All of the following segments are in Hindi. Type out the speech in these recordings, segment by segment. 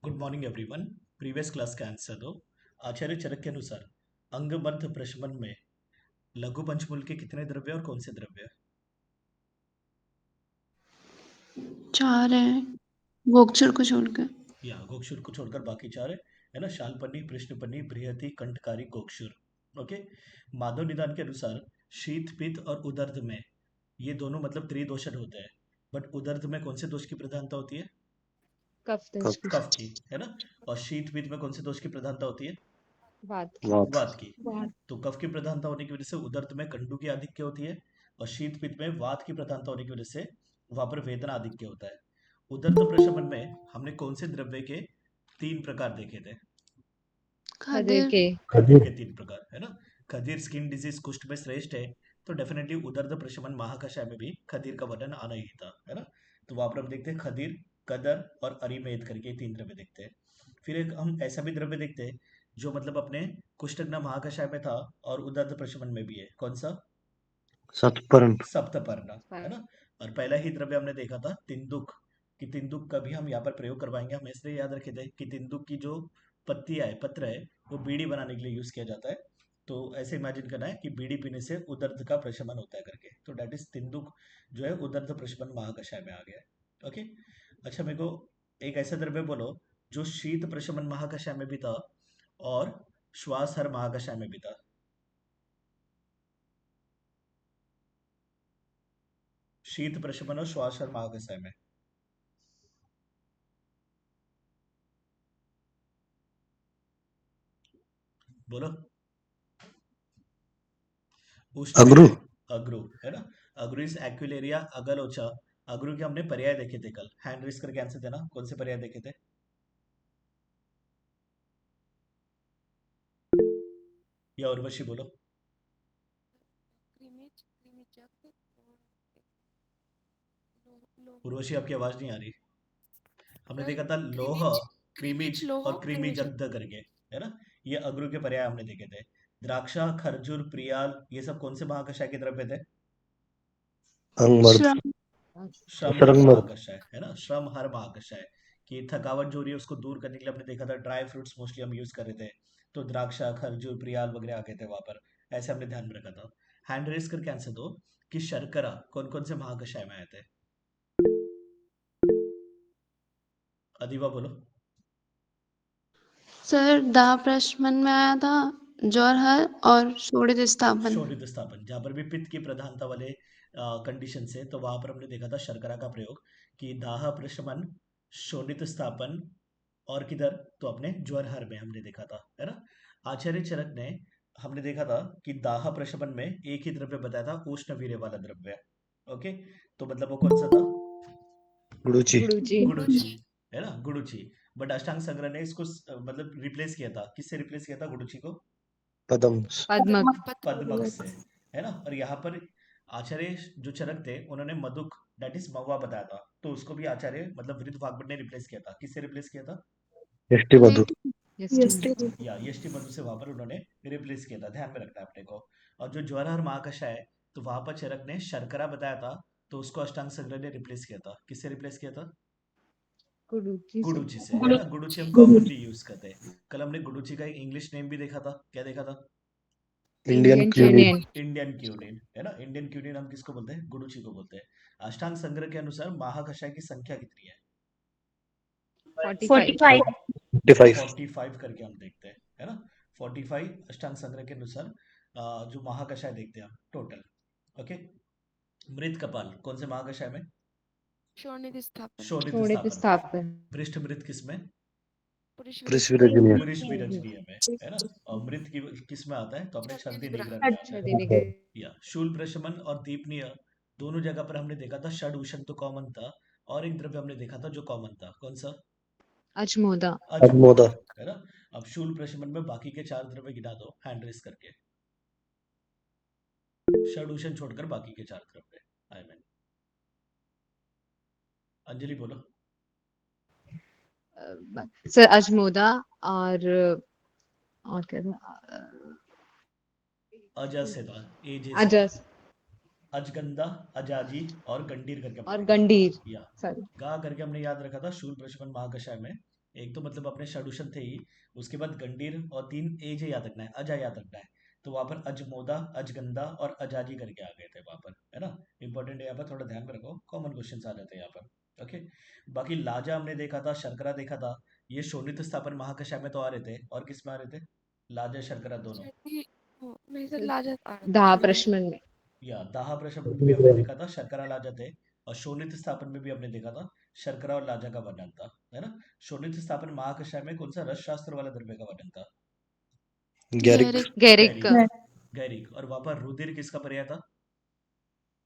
Good morning everyone. Previous class का आंसर दो। आचार्य चरक के अनुसार अंगबद्ध प्रशमन में लघु पंचमूल के कितने द्रव्य और कौन से द्रव्य? 4 है गोक्षर को छोड़कर। या गोक्षुर को छोड़कर बाकी चार है ना। शालपन्नी, पृष्ठपन्नी, बृहति, कंठकारी, गोक्षुर। ओके। माधव निदान के अनुसार शीत, पित्त और उदर्ध में ये दोनों मतलब त्रिदोषण होते हैं। बट उदर्ध में कौन से दोष की प्रधानता होती है? कफ कफ दोष की कफ की, है ना। और शीत, पित्त में कौन से दोष की प्रधानता होती है? बात वात वात की। वात। तो कफ की प्रधानता होने की वजह से उदर्थ में कंडू की आधिक्य होती है, और शीत पित्त में वात की प्रधानता होने की वजह से वहां पर वेदना आधिक्य होता है। उदर्थ प्रशमन में हमने कौन से द्रव्य के 3 प्रकार देखे थे? खदीर खदिर। के खदीर के 3 प्रकार, है ना। खदीर स्किन डिजीज कुष्ठ में श्रेष्ठ है, तो डेफिनेटली उदर्थ प्रशमन महाकषाय में भी खदीर का वर्णन आना ही था, है ना। तो वहां पर हम देखते हैं खदीर, कदर और अरिमेद करके 3 द्रव्य देखते हैं। फिर एक हम ऐसा भी द्रव्य देखते हैं जो मतलब अपने कुष्ठग्न महाकषाय में था और उदर्थ प्रशमन में भी है। कौन सा? सतपर्ण सप्तपर्णा, है ना। और पहला ही द्रव्य हमने देखा था तिंदुक, कि तिंदुक का भी हम यहाँ पर प्रयोग करवाएंगे। हम इसलिए याद रखे थे कि तिंदुक की जो पत्तियां है, पत्र है, वो बीड़ी बनाने के लिए यूज किया जाता है। तो ऐसे इमेजिन करना है कि बीड़ी पीने से उदर्थ का प्रशमन होता है करके, तो डेट इज तिंदुक जो है उदर्थ प्रशमन महाकषाय में आ गया है। ओके। अच्छा, मेरे को एक ऐसा द्रव्य बोलो जो शीत प्रशमन महाकषाय में भी था और श्वास हर महाकषाय में भी था। शीत प्रशमन और श्वास हर महाकषाय में बोलो। अग्रु अग्रु, है ना। अग्रु इज एक्विलेरिया अगलोचा। अग्रु के हमने पर्याय देखे थे कल। हैंड रेस करके आंसर देना, कौन से पर्याय देखे थे? या उर्वशी बोलो। उर्वशी, आपकी आवाज नहीं आ रही। हमने देखा था लोह, क्रीमिज और क्रीमिजग्ध करके, है ना। ये अग्रु के पर्याय हमने देखे थे। द्राक्षा, खरजूर, प्रियाल, ये सब कौन से महाकषाय के द्रव्य थे? अंगमर्द श्रम। श्रम हर शरंगमर्द महाकषाय, है ना। श्रम हर महाकषाय की थकावट जो हो रही है उसको दूर करने के लिए हमने देखा था ड्राई फ्रूट्स मोस्टली हम यूज कर रहे थे। तो द्राक्षा, खरजूर, प्रियाल वगैरह आ गए थे वहां पर। ऐसे हमने ध्यान में रखा था। हैंड रेस करके आंसर दो कि शर्करा कौन कौन से महाकषाय में आए थे। अधिवा बोलो। सर दाह प्रशमन में आया था, जौहर और शोणित स्थापन। शोधित स्थापन, जहां पर भी पित्त की प्रधानता वाले कंडीशन से, तो वहां पर हमने देखा था शर्करा का प्रयोग, कि दाह प्रशमन, शोधित स्थापन, और किधर? तो अपने ज्वरहर में हमने देखा था, है ना। आचार्य चरक ने हमने देखा था कि दाह प्रशमन में एक ही द्रव्य बताया था, उष्ण वीर्य वाला द्रव्य। ओके। तो मतलब वो कौन सा था? गुरुचि गुरुजी गुडुचि, है ना, गुडुचि। बट अष्टांग संग्रह ने इसको मतलब रिप्लेस किया था। किससे रिप्लेस किया था गुडुचि को? पदम पद्मक पद्मक से, है ना। और यहाँ पर आचार्य जो चरक थे उन्होंने मधुक, दैट इज महुआ बताया था, तो उसको भी आचार्य मतलब वृद्ध वाग्भट ने रिप्लेस किया था। किससे रिप्लेस किया था? यष्टि मधु या यष्टि मधु से वहां पर उन्होंने रिप्लेस किया था। ध्यान में रखना है अपने को। और जो ज्वार महाकषाय है, तो वहां पर चरक ने शर्करा बताया था, तो उसको अष्टांग संग्रह ने रिप्लेस किया था। किससे रिप्लेस किया था? गुरुजी से गुडुचि से, है ना। गुडुचि हम कॉमनली यूज करते हैं। कल हमने गुडुचि का एक इंग्लिश नेम भी देखा था। क्या देखा था? Indian Indian quinine union Indian quinine, है ना। इंडियन क्यूनिन हम किसको बोलते हैं? गुडुचि को बोलते हैं। अष्टांग संग्रह के अनुसार महाकषाय की संख्या कितनी है? 45 55 45 करके हम देखते हैं, है ना। 45 अष्टांग संग्रह के अनुसार जो महाकषाय देखते हैं हम टोटल। ओके। मृत कपाल कौन से महाकषाय में? शोणित शोणित स्थापन। स्थापन पृष्ठ मृत किसमें? पृष्ठविरजनीय पुरुषविरजनीय में, है ना। और मृत की किस में आता है? तो अपने छर्दी निग्रह में आता छदी है। निग्रह या शूल प्रशमन और दीपनीय, दोनों जगह पर हमने देखा था षड उष्ण तो कॉमन था, और एक द्रव्य हमने देखा था जो कॉमन था। कौन सा? अजमोदा अजमोदा, अजमोदा है ना। अब शूल प्रशमन में बाकी के 4 द्रव्य गिना दो हैंड रेस करके। षड उष्ण छोड़कर बाकी के 4 द्रव्य। आई मीन अंजलि बोलो। सर अजमोदा और क्या था अजा से था, एजे से था। अजस अजगंधा, अजाजी और गंडीर करके हमने और देखा था। गंडीर या सॉरी गा करके हमने याद रखा था शूल प्रशमन महाकषाय में एक तो मतलब अपने षडुषण थे ही, उसके बाद गंडीर और 3 एजे याद रखना है, अजा याद रखना है। तो वहां पर अजमोदा, अजगंदा और अजाजी करके आ गए थे वहां पर, है ना। इंपॉर्टेंट है यहाँ पर, थोड़ा ध्यान में रखो, कॉमन क्वेश्चन आ जाते हैं यहाँ पर। ओके। बाकी लाजा हमने देखा था, शर्करा देखा था, ये शोणित स्थापन महाकशा में तो आ रहे थे, और किस में आ रहे थे? लाजा शर्करा दोनों। शायद ये नहीं सर सर लाजत आ रहा था दाह उसमें। प्रश्न में या दाह प्रश्न में भी हमने देखा था शर्करा लाजा थे, और शोणित स्थापन में भी हमने देखा था शर्करा और लाजा का वर्णन था, है ना। शोणित स्थापन महाकशा में कौन सा रस शास्त्र वाला द्रव्य का वर्णन था? गैरिक गैरिक गैरिक गैरिक। गैरिक। और वहां पर रुधिर किसका पर्याय था?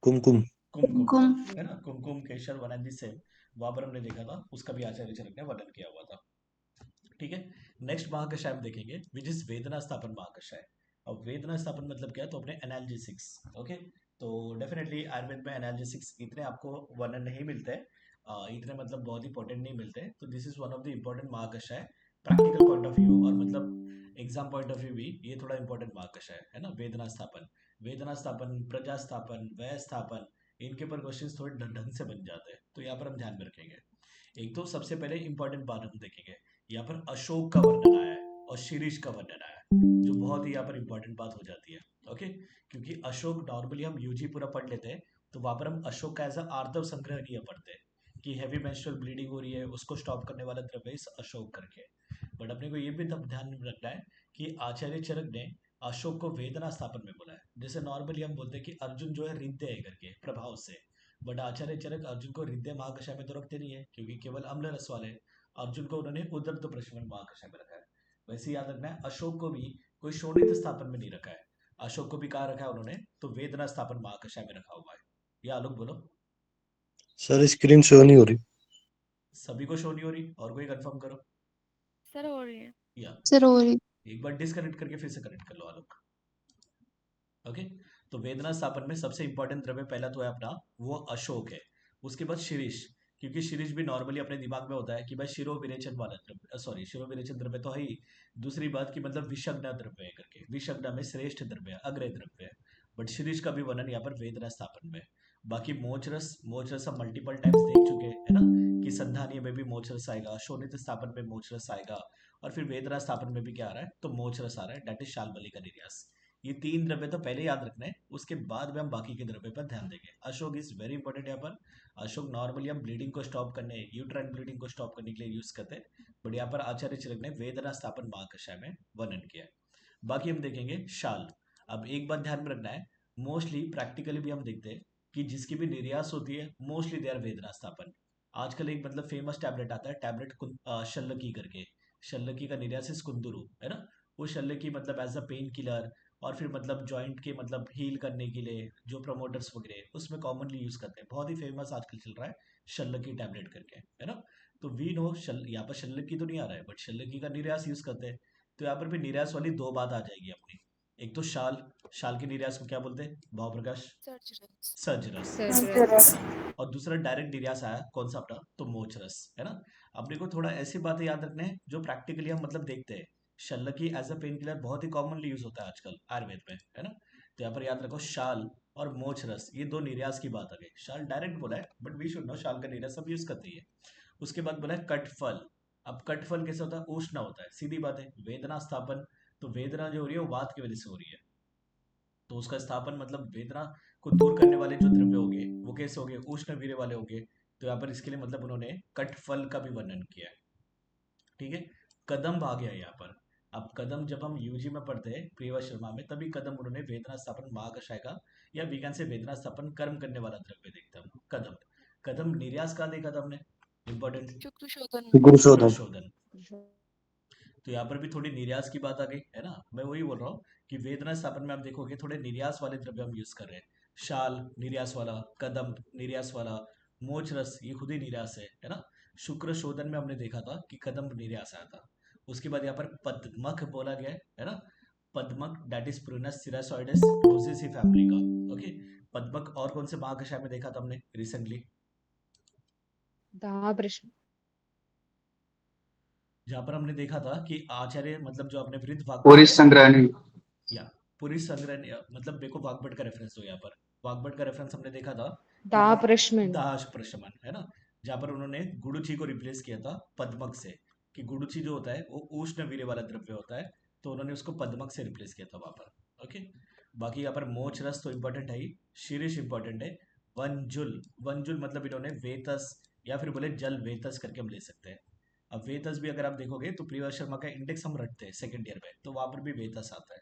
कुमकुम कुमकुम का, कुम है ना। कुमकुम केशर वनादि से वहां पर हमने देखा था, उसका भी आचार्य चरक ने वर्णन किया हुआ था। ठीक है। नेक्स्ट महाकषाय हम देखेंगे विच इज वेदना स्थापन महाकषाय। अब वेदना स्थापन मतलब क्या है, तो अपने एनाल्जेसिक्स। ओके। तो डेफिनेटली आयुर्वेद में एनाल्जेसिक्स इतने आपको वर्णन नहीं मिलते हैं, इतने मतलब बहुत इंपॉर्टेंट नहीं मिलते हैं, तो this is one of the important महाकषाय प्रैक्टिकल पॉइंट ऑफ व्यू, और मतलब एग्जाम पॉइंट ऑफ व्यू भी ये थोड़ा इंपॉर्टेंट महाकषाय है ना। वेदना स्थापन, वेदना स्थापन, प्रजा स्थापन, वय स्थापन, इनके ऊपर क्वेश्चन थोड़े ढंग से बन जाते हैं, तो यहाँ पर हम ध्यान में रखेंगे। एक तो सबसे पहले इंपॉर्टेंट बात हम देखेंगे, यहाँ पर अशोक का वर्णन आया है और शिरीष का वर्णन आया है, जो बहुत ही यहाँ पर इंपॉर्टेंट बात हो जाती है। ओके। क्योंकि अशोक नॉर्मली हम यूजी पूरा पढ़ लेते हैं, तो वहां पर हम अशोक का एज आर्तव संग्रहणीय पढ़ते हैं कि हैवी मेंस्ट्रुअल ब्लीडिंग हो रही है, उसको स्टॉप करने वाला द्रव्य इस अशोक करके। बट अपने को ये भी तब ध्यान में रखना है कि आचार्य चरक ने अशोक को वेदना स्थापन में बोला है। जैसे नॉर्मली हम बोलते हैं कि अर्जुन जो है हृदय है करके प्रभाव से, बट आचार्य चरक अर्जुन को हृदय महाकषाय में तो रखते नहीं है, क्योंकि केवल अम्ल रस वाले अर्जुन को उन्होंने उदर तो प्रश्न महाकषाय में रखा है। वैसे याद रखना है अशोक को भी कोई शोणित स्थापन में नहीं रखा है, अशोक को भी कहा रखा है उन्होंने, तो वेदना स्थापन महाकषाय में रखा हुआ है। या आलोक बोलो। सर स्क्रीन शो नहीं हो रही। सभी को शो नहीं हो रही, और कोई कंफर्म करो। सर हो रही है। या सरोरी एक बार डिसकनेक्ट करके फिर से कनेक्ट कर लो आलोक। ओके। तो वेदना स्थापन में सबसे इंपॉर्टेंट द्रव्य पहला तो है अपना वो अशोक है। उसके बाद शिरीष, क्योंकि शिरीष भी नॉर्मली अपने दिमाग में होता है कि भाई शिरो विरेचन वाला द्रव्य, सॉरी शिरो विरेचन द्रव्य तो है ही। दूसरी बात की मतलब विषग्न द्रव्य है करके, विषग्न में श्रेष्ठ द्रव्य है, अग्रय द्रव्य है। बट शिरीष का भी वर्णन यहाँ पर वेदना स्थापन में। बाकी मोचरस, मोचरस हम मल्टीपल टाइम्स देख चुके हैं, है ना, कि संधानीय में भी मोचरस आएगा, शोणित स्थापन में मोचरस आएगा, और फिर वेदना स्थापन में भी क्या आ रहा है, तो मोचरस आ रहा है, डेट इज शाल्मली का निर्यास। ये 3 द्रव्य तो पहले याद रखना है, उसके बाद में हम बाकी के द्रव्य पर ध्यान देंगे। अशोक इज वेरी इंपॉर्टेंट यहाँ पर। अशोक नॉर्मली हम ब्लीडिंग को स्टॉप करने, यूट्राइन ब्लीडिंग को स्टॉप करने के लिए यूज करते हैं, बट यहाँ पर आचार्य चरक ने वेदना स्थापन महाकषाय में वर्णन किया है। बाकी हम देखेंगे शाल। अब एक बात ध्यान में रखना है, मोस्टली प्रैक्टिकली भी हम देखते हैं कि जिसकी भी निर्यास होती है मोस्टली दे आर वेदना स्थापन। आजकल एक मतलब फेमस टैबलेट आता है, टैबलेट शल्लकी करके, शल्लकी का निर्यास इस कुंदरू, है ना। वो शल्लकी मतलब एज अ पेन किलर, और फिर मतलब जॉइंट के मतलब हील करने के लिए जो प्रमोटर्स वगैरह उसमें कॉमनली यूज करते हैं, बहुत ही फेमस आजकल चल रहा है शल्लकी टैबलेट करके, है ना। तो वी नो यहाँ पर शल्लकी तो नहीं आ रहा है, बट शल्लकी का निर्यास यूज करते हैं। तो यहाँ पर भी निर्यास वाली 2 बात आ जाएगी अपनी। एक तो शाल, शाल के निर्यास को क्या बोलते हैं भाव प्रकाश? सर्जरस। सर्जरस, सर्जरस है ना। और दूसरा डायरेक्ट निर्यास आया कौन सा अपना, तो मोचरस, है ना। अपने को थोड़ा ऐसी बातें याद रखने हैं जो प्रैक्टिकली हम मतलब देखते हैं। शल्लकी एज अ पेन किलर बहुत ही कॉमनली यूज होता है आजकल आयुर्वेद में, है ना। तो यहाँ पर याद रखो शाल और मोचरस, ये 2 निर्यास की बात आ गई। शाल डायरेक्ट बोला है, बट वी शुड नो शाल का निर्यास सब यूज करते हैं। उसके बाद बोला है कटफल। अब कटफल कैसे होता है, उष्ण होता है, सीधी बात है। वेदना स्थापन, तो वेदना जो हो रही है वो वात की वजह से हो रही है, तो उसका स्थापन मतलब वेदना को दूर करने वाले जो द्रव्य होंगे वो कैसे होंगे, उष्ण वीर्य वाले होंगे। तो यहाँ पर इसके लिए मतलब उन्होंने कटफल का भी वर्णन किया है। ठीक है। कदम आ गया यहाँ पर। अब कदम जब हम यूजी में पढ़ते हैं प्रियवा शर्मा में, तभी कदम उन्होंने वेदना स्थापन महाकषाय का, या वीगन से वेदना स्थापन कर्म करने वाला द्रव्य देखते हम कदम। कदम निर्यास का देखा था हमने, इंपॉर्टेंट शुक्र शुक्र शोधन शोधन। तो यहाँ पर भी थोड़ी निर्यास की बात आ गई, है ना। मैं वही बोल रहा हूँ कि वेदना स्थापन में आप देखोगे थोड़े निर्यास वाले द्रव्य हम यूज कर रहे हैं। शाल निर्यास वाला, कदम निर्यास वाला, मोचरस ये खुद ही निर्यास है ना। शुक्र शोधन में हमने देखा था कि कदम निर्यास आया था। उसके बाद यहाँ पर पद्मक बोला गया है ना। पद्मक that is prunus cerasoides rosaceae family का। ओके। पद्मक और कौन से महाकषाय में देखा था हमने रिसेंटली? दाह प्रश्न जहाँ पर हमने देखा था कि आचार्य मतलब जो अपने वृद्ध पूरी वाग्भट है, संग्रहणी या पूरी संग्रह मतलब मेरे को वाग्भट का रेफरेंस दो यहाँ पर। वाग्भट का रेफरेंस हमने देखा था कि दाह वहां प्रश्न दाह प्रशमन, है ना, जहाँ पर उन्होंने गुरु जी को रिप्लेस किया था पद्मक से, कि गुडुचि जो होता है वो उष्ण वीर्य वाला द्रव्य होता है, तो उन्होंने उसको पद्मक से रिप्लेस किया था वहां पर। ओके, बाकी यहाँ पर मोच रस तो इंपॉर्टेंट है ही, शीर्ष इंपॉर्टेंट है। वनजुल, वनजुल मतलब इन्होंने वेतस या फिर बोले जल वेतस करके हम ले सकते हैं। अब वेतस भी अगर आप देखोगे तो प्रिया शर्मा का इंडेक्स हम रखते हैं सेकंड ईयर में, तो वहां पर भी वेतस आता है।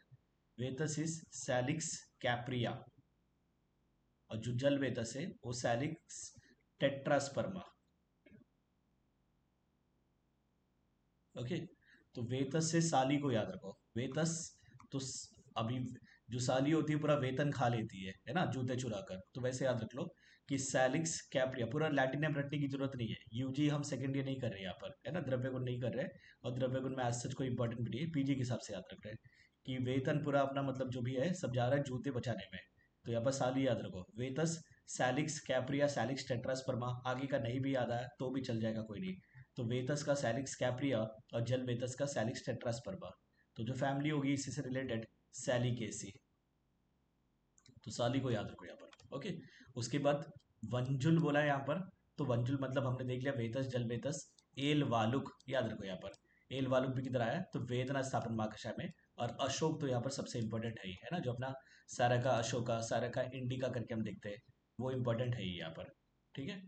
वेतस इज सैलिक्स कैप्रिया, और जो जल वेतस है वो सैलिक्स टेट्रास्पर्मा। ओके, तो वेतस से साली को याद रखो। वेतस तो अभी जो साली होती है पूरा वेतन खा लेती है ना, जूते चुरा कर, तो वैसे याद रख लो कि सैलिक्स कैप्रिया, पूरा लैटिन नेम रटने की जरूरत नहीं है। यूजी हम सेकंड ईयर नहीं कर रहे यहाँ पर, है ना, द्रव्य गुण नहीं कर रहे, और द्रव्य गुण में आज सच कोई इंपॉर्टेंट भी नहीं है, पीजी के हिसाब से याद रख रहे हैं कि वेतन पूरा अपना मतलब जो भी है सब जा रहा है जूते बचाने में। तो यहाँ पर साली याद रखो, वेतस सैलिक्स कैप्रिया सैलिक्स टेट्रास्पर्मा, आगे का नहीं भी याद आया तो भी चल जाएगा, कोई नहीं। तो वेतस का सैलिक्स कैप्रिया और जल वेतस का सैलिक्स टेट्रास्पर्मा, तो जो फैमिली होगी इसी से रिलेटेड सैलिकेसी, तो साली को याद रखो यहाँ पर। ओके, उसके बाद वंजुल बोला है यहाँ पर, तो वंजुल मतलब हमने देख लिया वेतस जल वेतस। एल वालुक याद रखो यहाँ पर, एल वालुक भी किधर आया, तो वेदना स्थापन महाकषाय में। और अशोक तो यहाँ पर सबसे इंपॉर्टेंट है ही, है ना, जो अपना सारा अशोका सारा इंडिका करके हम देखते हैं, वो इंपॉर्टेंट है ही यहाँ पर। ठीक है,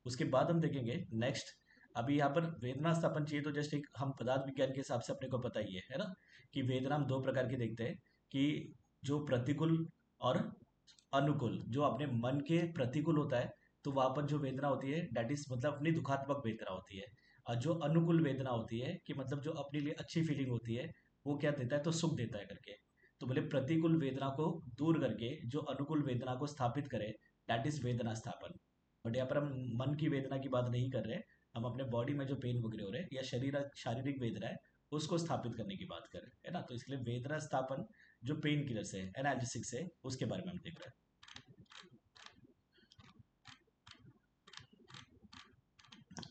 उसके बाद हम देखेंगे नेक्स्ट। अभी यहाँ पर वेदना स्थापन चाहिए तो जस्ट एक हम पदार्थ विज्ञान के हिसाब से अपने को पता ही है ना, कि वेदना हम दो प्रकार के देखते हैं, कि जो प्रतिकूल और अनुकूल। जो अपने मन के प्रतिकूल होता है तो वहां पर जो वेदना होती है डेट इज मतलब अपनी दुखात्मक वेदना होती है, और जो अनुकूल वेदना होती है कि मतलब जो अपने लिए अच्छी फीलिंग होती है, वो क्या देता है, तो सुख देता है करके। तो बोले प्रतिकूल वेदना को दूर करके जो अनुकूल वेदना को स्थापित करे, दैट इज वेदना स्थापन। बट यहाँ पर हम मन की वेदना की बात नहीं कर रहे, हम अपने बॉडी में जो पेन वगैरह हो रहे हैं या शरीर शारीरिक वेदना है उसको स्थापित करने की बात करें, है ना। तो इसलिए वेदना स्थापन जो पेन किलर से एनाल्जेसिक से, उसके बारे में हम देख रहे हैं।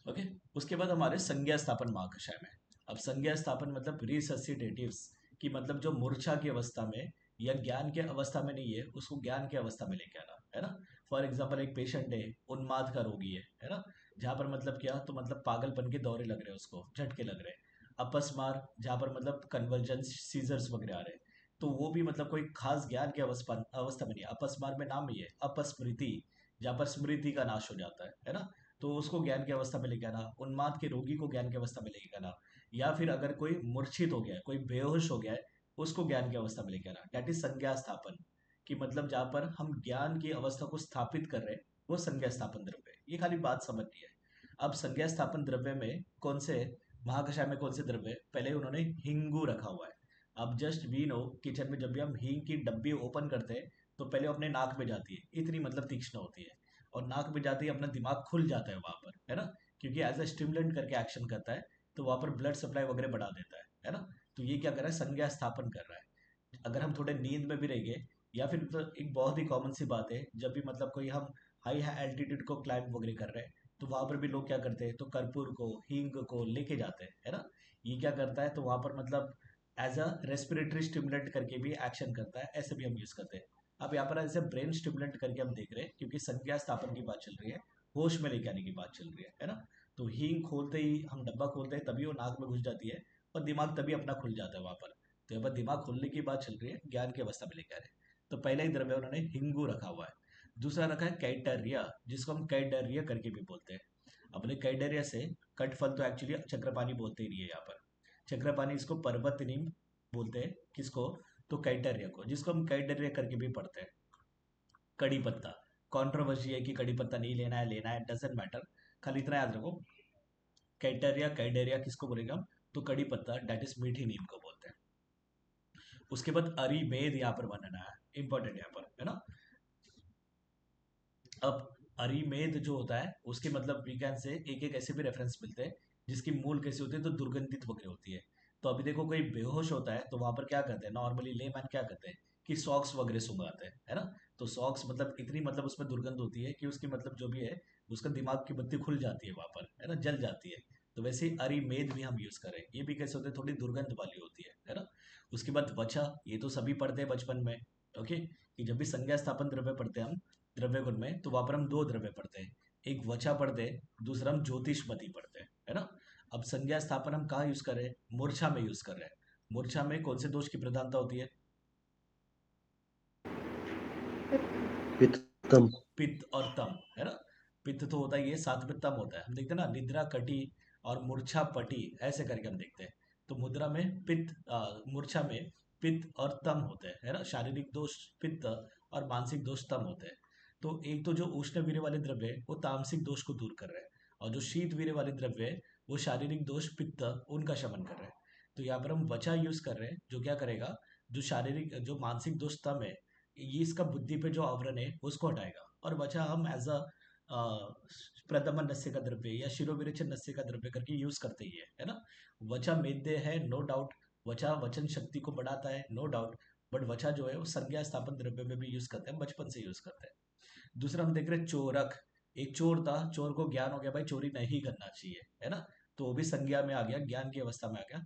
ओके, उसके बाद हमारे संज्ञा स्थापन महाकषाय में। अब संज्ञा स्थापन मतलब रिससिटेटिव्स, की मतलब जो मूर्छा की अवस्था में या ज्ञान के अवस्था में नहीं है उसको ज्ञान की अवस्था में लेके आना, है ना। फॉर एग्जाम्पल एक पेशेंट है, उन्माद का रोगी है ना, जहाँ पर मतलब क्या, तो मतलब पागलपन के दौरे लग रहे हैं, उसको झटके लग रहे हैं। अपस्मार, जहाँ पर मतलब कन्वर्जेंस सीजर्स वगैरह आ रहे हैं, तो वो भी मतलब कोई खास ज्ञान की अवस्था में नहीं है। अपस्मार में नाम ही है अपस्मृति, जहाँ पर स्मृति का नाश हो जाता है ना, तो उसको ज्ञान की अवस्था में लेके आना। उन्माद के रोगी को ज्ञान की अवस्था में लेके आना, या फिर अगर कोई मूर्छित हो गया है, कोई बेहोश हो गया है, उसको ज्ञान की अवस्था में लेके आना, दैट इज संज्ञा स्थापन। कि मतलब जहाँ पर हम ज्ञान की अवस्था को स्थापित कर रहे हैं वो संज्ञा स्थापन द्रव्य है। ये खाली बात समझनी है। अब संज्ञा स्थापन द्रव्य में कौन से, महाकषाय में कौन से द्रव्य, पहले उन्होंने हिंगू रखा हुआ है। अब जस्ट वी नो किचन में जब भी हम हींग की डब्बी ओपन करते हैं तो पहले वो अपने नाक में जाती है, इतनी मतलब तीक्ष्ण होती है, और नाक में जाते ही अपना दिमाग खुल जाता है वहां पर, है ना, क्योंकि एज अ स्टिमुलेंट करके एक्शन करता है, तो वहां पर ब्लड सप्लाई वगैरह बढ़ा देता है ना। तो ये क्या कर रहा है, संज्ञा स्थापन कर रहा है। अगर हम थोड़े नींद में भी रहेंगे, या फिर तो एक बहुत ही कॉमन सी बात है, जब भी मतलब कोई हम हाई एल्टीट्यूड को क्लाइंब वगैरह कर रहे हैं, तो वहां पर भी लोग क्या करते हैं, तो कर्पूर को हींग को लेके जाते हैं, है ना। ये क्या करता है, तो वहां पर मतलब एज अ रेस्पिरेटरी स्टिमुलेंट करके भी एक्शन करता है, ऐसे भी हम यूज करते हैं। अब यहाँ पर ऐसे ब्रेन स्टिमुलेंट करके हम देख रहे हैं, क्योंकि संज्ञा स्थापन की बात चल रही है, होश में लेके आने की बात चल रही है ना। तो हींग खोलते ही, हम डब्बा खोलते हैं तभी वो नाक में घुस जाती है, और दिमाग तभी अपना खुल जाता है वहां पर। तो यहाँ पर दिमाग खुलने की बात चल रही है, ज्ञान की अवस्था में लेके आ रहे हैं। तो पहला ही द्रव्य उन्होंने हिंगू रखा हुआ है। दूसरा रखा है कैटरिया, जिसको हम कैडरिया करके भी बोलते हैं। अपने कैडरिया से कट फल तो एक्चुअली चक्रपानी बोलते ही नहीं है यहाँ पर, चक्रपानी इसको पर्वत नीम बोलते हैं, किसको, तो कैटरिया को, जिसको हम कैडरिया करके भी पढ़ते हैं। कड़ी पत्ता, कॉन्ट्रोवर्सी है कि कड़ी पत्ता नहीं लेना है लेना है, डजेंट मैटर, खाली इतना याद रखो, कैटरिया कैडेरिया किसको बोलेगा हम, तो कड़ी पत्ता डेट इज मीठी नीम को बोलते हैं। उसके बाद अरिमेद यहाँ पर बनाना है, इंपॉर्टेंट यहाँ पर, है ना। अब अरिमेद जो होता है उसके मतलब विज्ञान से एक एक ऐसे भी रेफरेंस मिलते हैं जिसकी मूल कैसी होती है, तो दुर्गंधित वगैरह होती है। तो अभी देखो कोई बेहोश होता है तो वहां पर क्या करते हैं, नॉर्मली लेमैन क्या करते हैं कि सॉक्स वगैरह सुंघाते हैं, है ना। तो सॉक्स मतलब इतनी मतलब उसमें दुर्गंध होती है कि उसकी मतलब जो भी है उसका दिमाग की बत्ती खुल जाती है वहां पर, है ना, जल जाती है। तो वैसे ही अरिमेद भी हम यूज करें, ये भी कैसे होते हैं, थोड़ी दुर्गंध वाली होती है ना। उसके बाद वचा, ये तो सभी पढ़ते हैं बचपन में। ओके, कि जब भी संज्ञा स्थापन द्रव्य पढ़ते हैं हम द्रव्य गुण में, तो वहां पर हम दो द्रव्य पढ़ते हैं, एक वचा पढ़ते हैं, दूसरा हम ज्योतिषमती पढ़ते हैं, है ना। अब संज्ञा स्थापन हम कहाँ यूज कर रहे हैं? मूर्छा में यूज कर रहे हैं। मूर्छा में कौन से दोष की प्रधानता होती है? पित्तम। पित्त और तम, है ना। पित्त तो होता ही है, साथ में तम होता है। हम देखते हैं ना, निद्रा कटी और मूर्छा पटी, ऐसे करके हम देखते हैं। तो मुद्रा में पित्त, मूर्छा में पित्त और तम होते हैं, है ना। शारीरिक दोष पित्त और मानसिक दोष तम होते हैं। तो एक तो जो उष्ण वीर्य वाले द्रव्य है वो तामसिक दोष को दूर कर रहे हैं, और जो शीत वीर्य वाले द्रव्य है वो शारीरिक दोष पित्त उनका शमन कर रहे हैं। तो यहाँ पर हम वचा यूज कर रहे हैं, जो क्या करेगा, जो शारीरिक जो मानसिक दोष तम है, ये इसका बुद्धि पे जो आवरण है उसको हटाएगा। और वचा हम एज अ प्रदमन नस्य का द्रव्य या शिरोविरेचन नस्य का द्रव्य करके यूज करते ही है ना। वचा मेद्य है, नो डाउट। वचा वचन शक्ति को बढ़ाता है, नो डाउट। बट वचा जो है वो संज्ञा स्थापन द्रव्य में भी यूज करते हैं, बचपन से यूज करते हैं। दूसरा हम देख रहे हैं चोरक। एक चोर था, चोर को ज्ञान हो गया भाई चोरी नहीं करना चाहिए, है ना। तो वो भी संज्ञा में आ गया, ज्ञान की अवस्था में आ गया।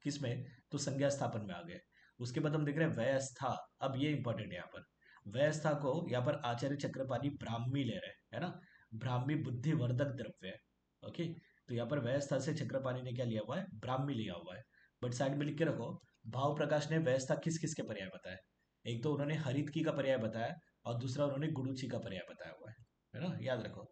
किसमें? तो संज्ञा स्थापन में आ गए। उसके बाद हम देख रहे हैं व्यवस्था। अब ये इंपॉर्टेंट है यहाँ पर। व्यवस्था को यहाँ पर आचार्य चक्रपाणी ब्राह्मी ले रहे हैं, है ना। ब्राह्मी बुद्धिवर्धक द्रव्य है। ओके। तो यहाँ पर व्यवस्था से चक्रपाणी ने क्या लिया हुआ है? ब्राह्मी लिया हुआ है। बट साइड में लिख के रखो, भाव प्रकाश ने व्यवस्था किस किस के पर्याय बताया। एक तो उन्होंने हरित की का पर्याय बताया, और दूसरा उन्होंने गुरुची का पर्याय बताया हुआ है ना। याद रखो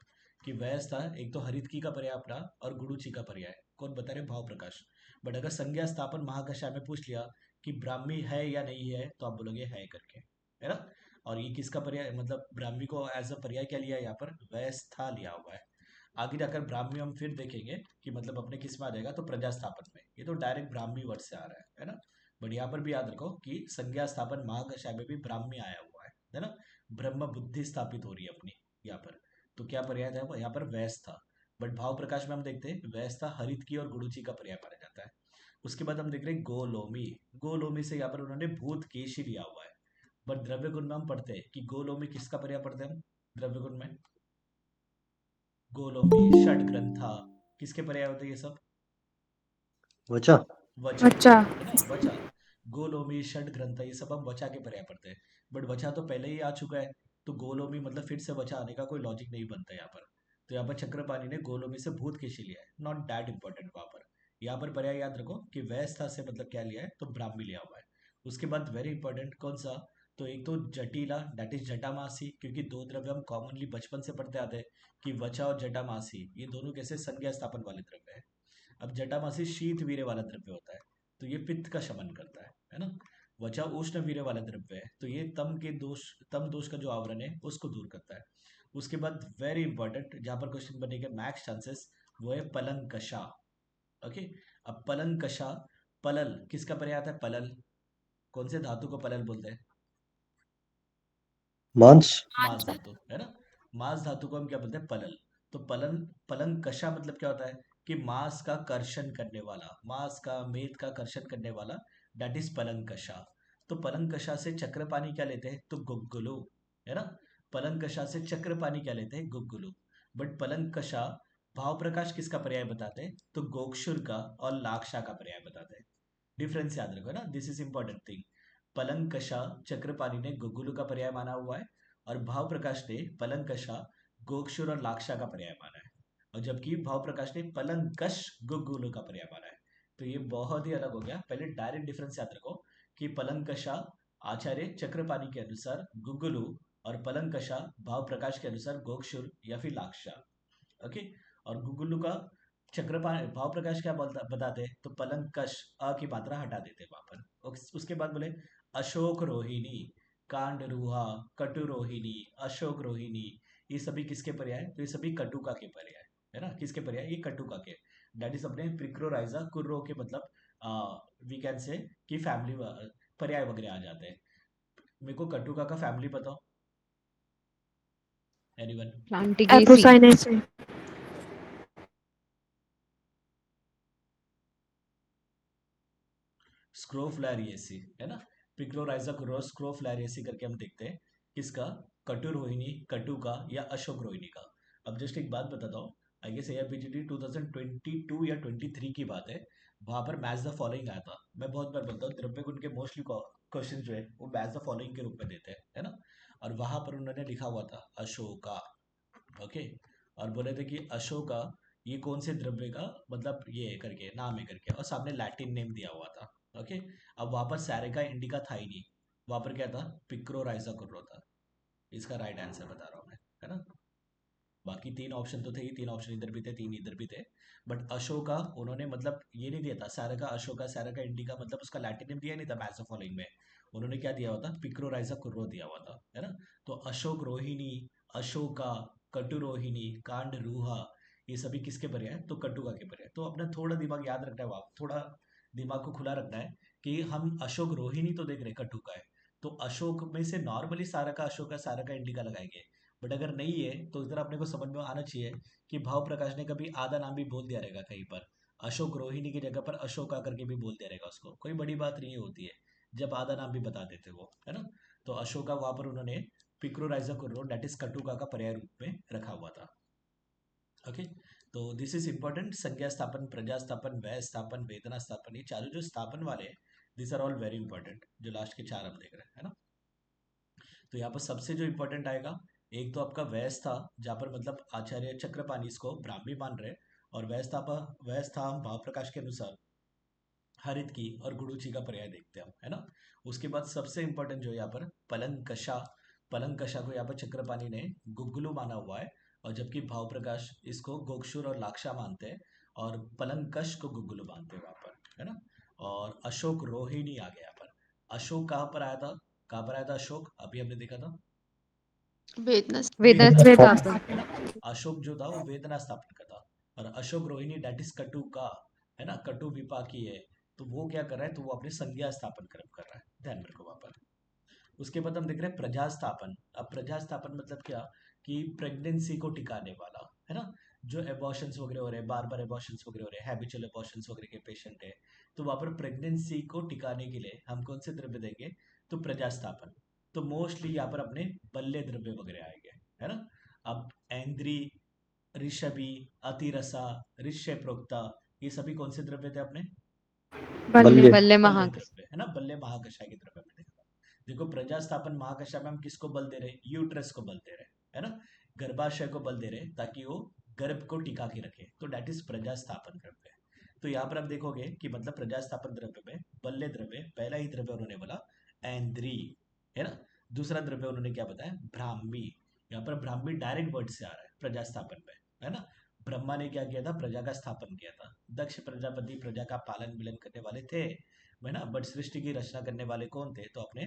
कि व्यवस्था एक तो हरित की का पर्याय अपना और गुरुची का पर्याय कौन बता रहे? भाव प्रकाश। बट अगर संज्ञा स्थापन महाकशा में पूछ लिया कि ब्राह्मी है या नहीं है, तो आप बोलोगे है करके, है ना। और ये किसका पर्याय, मतलब ब्राह्मी को एज अ पर्याय क्या लिया है यहाँ पर? व्यवस्था लिया हुआ है। आगे जाकर ब्राह्मी हम फिर देखेंगे कि मतलब अपने किस में आ जाएगा, तो प्रजास्थापन में। ये तो डायरेक्ट ब्राह्मी वर्ड से आ रहा है ना। बट यहाँ पर भी याद रखो कि संज्ञा स्थापन महाकशा में भी ब्राह्मी आया हुआ है ना। ब्रह्म बुद्धि स्थापित हो रही है अपनी यहाँ पर। तो क्या पर्याय था यहाँ पर? व्यवस्था। बट भाव प्रकाश में हम देखते हैं व्यवस्था हरित की और गुरुची का पर्याय माना जाता है। उसके बाद हम देख रहे हैं गोलोमी। गोलोमी से यहाँ पर उन्होंने भूत केशी लिया हुआ है। बट द्रव्य गुण में हम पढ़ते हैं कि गोलोमी किसका पर्याय पढ़ते हैं हम द्रव्य गुण में? गोलोमी षड ग्रंथा, किसके पर्याय होते हैं ये सब? वचा। वचा के, वचा। है ना, वचा। गोलोमी षड ग्रंथ, ये सब हम वचा के पर्याय पढ़ते हैं। बट वचा तो पहले ही आ चुका है, तो गोलोमी मतलब फिर से वचा आने का कोई लॉजिक नहीं बनता यहाँ पर। तो यहाँ पर चक्रपाणी ने गोलोमी से भूत केशी लिया है, नॉट दैट इंपॉर्टेंट वहां पर। यहाँ पर पर्याय याद रखो कि व्यवस्था से मतलब क्या लिया है, तो ब्राह्मी लिया हुआ है। उसके बाद वेरी इंपॉर्टेंट कौन सा? तो एक तो जटिला, दैट इज जटामासी, क्योंकि दो द्रव्य हम कॉमनली बचपन से पढ़ते आते हैं कि वचा और जटामासी, ये दोनों कैसे संज्ञा स्थापन वाले द्रव्य है। अब जटामासी शीत वीर्य वाला द्रव्य होता है, तो ये पित्त का शमन करता है ना। वचा उष्ण वीर्य वाला द्रव्य है, तो ये तम के दोष, तम दोष का जो आवरण है उसको दूर करता है। उसके बाद वेरी इंपॉर्टेंट, जहां पर क्वेश्चन बनेगा मैक्स चांसेस, वो है पलंकषा। ओके। अब पलंकषा, पलल किसका पर्याय आता है? पलल कौन से धातु को पलल बोलते हैं? मांस। मांस धातु, है ना। मांस धातु को हम क्या बोलते हैं? पलल। तो पलन, पलंकषा मतलब क्या होता है? कि मांस का कर्षण करने वाला, मांस का मेद का कर्षण करने वाला, दैट इज पलंकषा। तो पलंकषा से चक्रपाणी क्या लेते हैं? तो गुग्गुलु, है ना। पलंकषा से चक्रपाणी क्या लेते हैं? गुग्गुलु। बट पलंकषा भाव प्रकाश किसका पर्याय बताते हैं? तो गोक्षुर का और लाक्षा का पर्याय बताते हैं। डिफरेंस याद रखो ना, दिस इज इंपॉर्टेंट थिंग। पलंकषा चक्रपाणी ने गुग्गुलु का पर्याय माना हुआ है, और भाव प्रकाश ने पलंकषा गोक्षुर और लाक्षा का पर्याय माना है। और जबकि भाव प्रकाश ने पलंकश गुग्गुलु का पर्याय माना है। तो ये बहुत ही अलग हो गया। पहले डायरेक्ट डिफरेंस याद रखो कि पलंकषा आचार्य चक्रपाणी के अनुसार गुग्गुलु, और पलंकषा भाव प्रकाश के अनुसार गोक्षुर या फिर लाक्षा। ओके। और गुग्गुलु का चक्रपाणी भाव प्रकाश क्या बताते हैं? तो पलंकश, अ की मात्रा हटा देते हैं वहां पर। उसके बाद बोले अशोक रोहिणी, कांड रूहा, कटु रोहिणी, अशोक रोहिणी, ये सभी किसके पर्याय है? तो ये सभी कटुका के पर्याय है ना। किसके पर्याय? ये कटुका के। दैट इज अपने प्रिक्रोराइजा कुर्रो के, मतलब वी कैन से कि फैमिली पर्याय वगैरह आ जाते हैं। मेरे को कटुका का फैमिली बताओ, एनीवन? प्लांटिगेसी। एप्रोसाइनेसी। स्क्रोफलैरिएसी, है ना। पिक्लोराइजा कुर्रो स्क्रोफलैरिएसी करके हम देखते हैं किसका? कटु रोहिणी, कटु का, या अशोक रोहिणी का। अब जस्ट एक बात बताता हूँ, आई गेस एआईपीजीडी 2022 या 23 की बात है। वहां पर मैच द फॉलोइंग आया था। मैं बहुत बार बोलता हूँ द्रव्य गुण के मोस्टली क्वेश्चन जो है वो मैच द फॉलोइंग के रूप में देते हैं, है ना। और वहां पर उन्होंने लिखा हुआ था अशोका। ओके। और बोले थे कि अशोका ये कौन से द्रव्य का मतलब ये है करके नाम है करके, और सामने लैटिन नेम दिया हुआ था। ओके, अब वहां पर सैरिका इंडिका था ही नहीं, वहां पर क्या था, पिक्रोराइजा कुर्रो था। इसका राइट आंसर बता रहा हूँ मैं, है ना। बाकी तीन ऑप्शन तो थे ही, तीन ऑप्शन इधर भी थे, तीन इधर भी थे। बट अशोका उन्होंने मतलब ये नहीं दिया था, सैरिका अशोका सैरिका इंडिका मतलब उसका लैटिन नेम दिया नहीं था मैच ऑफ फॉलोइंग में। उन्होंने क्या दिया हुआ था, पिक्रोराइजा कुर्रो दिया हुआ था, है ना। तो अशोक रोहिणी, अशोका, कटु रोहिणी, कांड रूहा, ये सभी किसके पर्याय है, तो कटुका के पर्याय। तो अपना थोड़ा दिमाग याद रखना है, वहाँ थोड़ा दिमाग को खुला रखना है कि हम अशोक रोहिणी तो देख रहे हैं, कटुका है। तो अशोक में से नॉर्मली सारा का अशोका सारा का इंडिका लगाएंगे। बट अगर नहीं है तो इधर अपने को समझ में आना चाहिए कि भाव प्रकाश ने कभी आधा नाम भी बोल दिया रहेगा कहीं पर, अशोक रोहिणी की जगह पर अशोका करके भी बोल दिया रहेगा उसको, कोई बड़ी बात नहीं होती है जब आधा नाम भी बता देते वो, है ना। तो अशोका वहां पर उन्होंने पिक्रोराइजा कुर्रो दैट इज कटुका का पर्याय रूप में रखा हुआ था। ओके, तो दिस इज इंपॉर्टेंट। संज्ञा स्थापन, प्रजा स्थापन, व्यय स्थापन, वेदना स्थापन, ये चारों जो स्थापन वाले this are all very important, जो लास्ट के चार हम देख रहे हैं, है ना। तो यहाँ पर सबसे जो इंपॉर्टेंट आएगा, एक तो आपका व्यवस्था, जहाँ पर मतलब आचार्य चक्रपाणी इसको ब्राह्मी मान रहे, और व्यवस्था हम भाव प्रकाश के अनुसार हरित की और गुरुची का पर्याय देखते हैं हम, है ना। उसके बाद सबसे इंपॉर्टेंट जो है यहाँ पर पलंकशा, पलंकशा को यहाँ पर चक्रपाणी ने गुग्गुलू माना हुआ है, और जबकि भाव प्रकाश इसको गोक्षुर और लाक्षा मानते हैं, और पलंकश को गुग्गुलू मानते हैं वहां पर, है ना। और अशोक रोहिणी आ गया यहाँ पर। अशोक कहाँ पर आया था, कहाँ पर आया था अशोक, अभी हमने देखा था वेदना वेदना वेदना स्थापन। स्थापन, है ना। अशोक जो था वो वेदना स्थापन का था, और अशोक रोहिणी डेट इज कटु का, है ना, कटु विपाकी है। तो वो क्या कर रहा है, तो वो अपनी संज्ञा स्थापन कर्म कर रहा है, ध्यान रखो वहां पर। उसके बाद हम देख रहे हैं प्रजा स्थापन। अब प्रजा स्थापन मतलब क्या, कि प्रेगनेंसी को टिकाने वाला, है ना। जो एबॉर्शंस वगैरह हो रहे हैं, बार बार एबॉर्शंस वगैरह हो रहे हैं, हैबिचुअल एबॉर्शंस वगैरह के पेशेंट है, तो वहां पर प्रेगनेंसी को टिकाने के लिए हम कौन से द्रव्य देंगे, तो प्रजा स्थापन। तो मोस्टली यहाँ पर अपने बल्ले द्रव्य वगैरह आएंगे, है ना। अब ऐन्द्री, ऋषभि, अतिरसा, ऋष्य प्रोक्ता, ये सभी कौन से द्रव्य थे अपने, बल्ले। बल्ले बल्ले महाक। द्रव्य, है ना, बल्ले महाकषाय के द्रव्य में देखा। देखो प्रजा स्थापन महाकषाय में हम किसको बल दे रहे हैं, यूट्रस को बल दे रहे हैं, है ना, गर्भाशय को बल दे रहे हैं ताकि वो गर्भ को टिका के रखे, तो डेट इज प्रजा स्थापन द्रव्य। तो यहाँ पर आप देखोगे कि मतलब प्रजा स्थापन द्रव्य में बल्ले द्रव्य, पहला ही द्रव्य उन्होंने बोला ऐन्द्री, है ना। दूसरा द्रव्य उन्होंने क्या बताया, ब्राह्मी। यहाँ पर ब्राह्मी डायरेक्ट वर्ड से आ रहा है प्रजा स्थापन में, है ना। ब्रह्मा ने क्या किया था, प्रजा का स्थापन किया था। दक्ष प्रजापति प्रजा का पालन विलन करने वाले थे, है ना, बट सृष्टि की रचना करने वाले कौन थे, तो अपने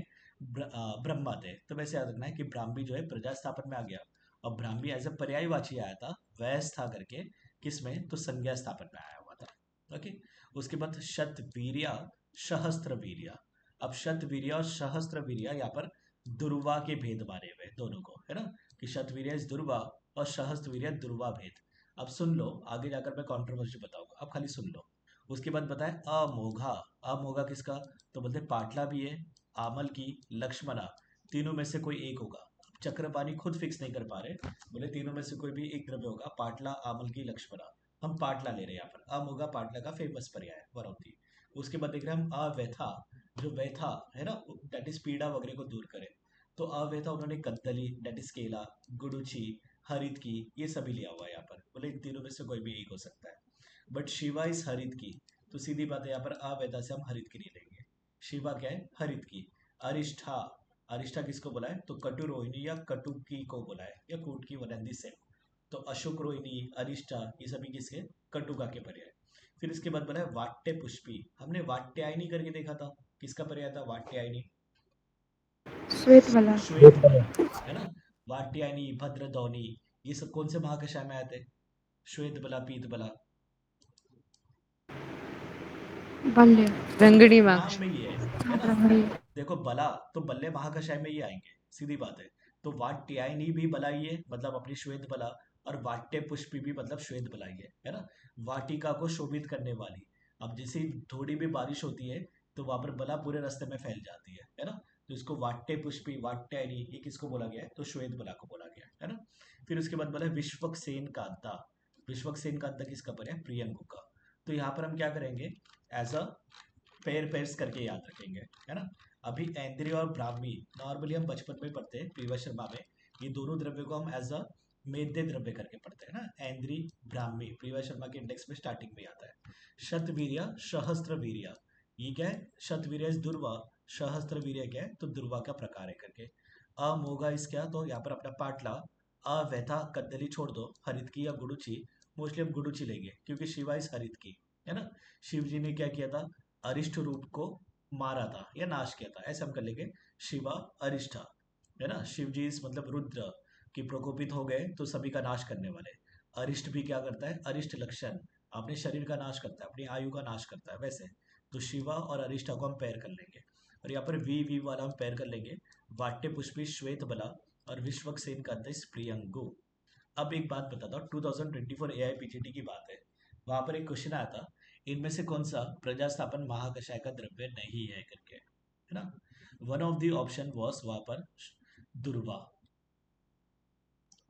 ब्रह्मा थे। तो वैसे याद रखना है कि ब्राह्मी जो है प्रजा स्थापन में आ गया, और ब्राह्मी एज ए पर्यायवाची आया था व्यवस्था करके, किसमें, तो संज्ञा स्थापन में आया हुआ था। ओके, उसके बाद शतवीर्या, सहस्त्र वीर्या। अब शतवीर्या और सहस्त्र वीर्या यहाँ पर दुर्वा के भेद माने हुए दोनों को, है ना, कि शतवीर्या इज दुर्वा और सहस्त्र वीर्या दुर्वा भेद। अब सुन लो, आगे जाकर मैं कंट्रोवर्सी बताऊंगा, अब खाली सुन लो। उसके बाद बताए अमोघा, अमोघा किसका, तो बोलते पाटला भी है, आमल की, लक्ष्मणा, तीनों में से कोई एक होगा। चक्रपाणी खुद फिक्स नहीं कर पा रहे, बोले तीनों में से कोई भी एक द्रव्य होगा, पाटला, आमल की, लक्ष्मणा। हम पाटला ले रहे हैं यहाँ पर, अमोघा पाटला का फेमस पर्याय है, वन ऑफ दी। उसके बाद देख रहे हैं हम अव्यथा, जो व्यथा है ना, डेट इज पीड़ा वगैरह को दूर करे। तो अव्यथा उन्होंने कद्दली डेट इज केला, गुडुची, हरित की, ये सभी लिया हुआ है यहाँ पर, बोले इन तीनों में से कोई भी एक हो सकता है। बट शिवा इज हरित की, तो सीधी बात है यहाँ पर अवेदा से हम हरित की नहीं लेंगे। शिवा क्या है, हरित की। अरिष्ठा, अरिष्ठा किसको बोला है, तो कटु रोहिणी या कटुकी को बोला है, या कूट की वन एंड दी सेम। तो अशोक रोहिणी, अरिष्ठा, ये सभी किसके, कटुका के पर्याय। फिर इसके बाद बोला है वाट्य पुष्पी, हमने वाट्यायनी करके देखा था, किसका पर्याय था वाट्यायनी, श्वेत वाला। श्वेत बला, है ना। वाट्यायनी, भद्रदौनी, ये सब कौन से महाकषाय में आए थे, श्वेत बला, पीत बला, बल्ले। रंगड़ी नाम माक्ष। में ही है ना। रंगड़ी। देखो बला तो बल्ले महाकषाय में ही आएंगे, सीधी बात है। तो वाट्यायनी भी बला ही है, मतलब अपनी श्वेत बला, और वाट्य पुष्पी भी मतलब श्वेत बला ही है ना। वाटिका को शोभित करने वाली, अब जैसे थोड़ी भी बारिश होती है तो वहां पर बला पूरे रास्ते में फैल जाती है ना। तो इसको वाट्य पुष्पी, वाट्यायनी, ये किसको बोला गया है, तो श्वेत बला को बोला गया है ना। फिर उसके बाद बोला विश्वक्सेन कांता, विश्वक्सेन कांता किसका पर है, प्रियंकु का। तो यहाँ पर हम क्या करेंगे, एज अ पेयर पेयर्स करके याद रखेंगे, है ना। अभी ऐन्द्रिय और ब्राह्मी नॉर्मली हम बचपन में पढ़ते हैं पीवा शर्मा में, ये दोनों द्रव्यों को हम एज अ मेद्य द्रव्य करके पढ़ते हैं ना। ऐन्द्री, ब्राह्मी, प्रीवा शर्मा के इंडेक्स में स्टार्टिंग में आता है। शतवीर्य, सहस्त्रवीर्य, ये क्या है? शतवीर्य इज दुर्वा, सहस्त्रवीर्य क्या है? तो दुर्वा का प्रकार है करके। अमोघा इस क्या? तो यहाँ पर अपना पाटला। अव्यथा, कद्दली छोड़ दो, हरितकी या गुडुची, मोस्टली हम गुडुची लेंगे क्योंकि शिवा इस हरितकी, है ना। शिव जी ने क्या किया था? अरिष्ट रूप को मारा था या नाश किया था, ऐसे हम कर लेंगे। शिवा अरिष्ठा, है ना। शिव जी इस मतलब रुद्र कि प्रकोपित हो गए तो सभी का नाश करने वाले। अरिष्ट भी क्या करता है? अरिष्ट लक्षण, अपने शरीर का नाश करता है, अपनी आयु का नाश करता है वैसे। तो शिवा और अरिष्टा को हम पैर कर लेंगे, और यहाँ पर वी वी वाला हम पैर कर लेंगे। वाट्य पुष्पी श्वेत बला और विश्वक्सेन का अंत प्रियंगु। अब एक बात बताता हूँ, 2024 AIPGT की बात है, वहां पर एक क्वेश्चन आया था, इनमें से कौन सा प्रजास्थापन महाकषाय का द्रव्य नहीं है करके, है ना। One of the option was वहां पर दुर्वा,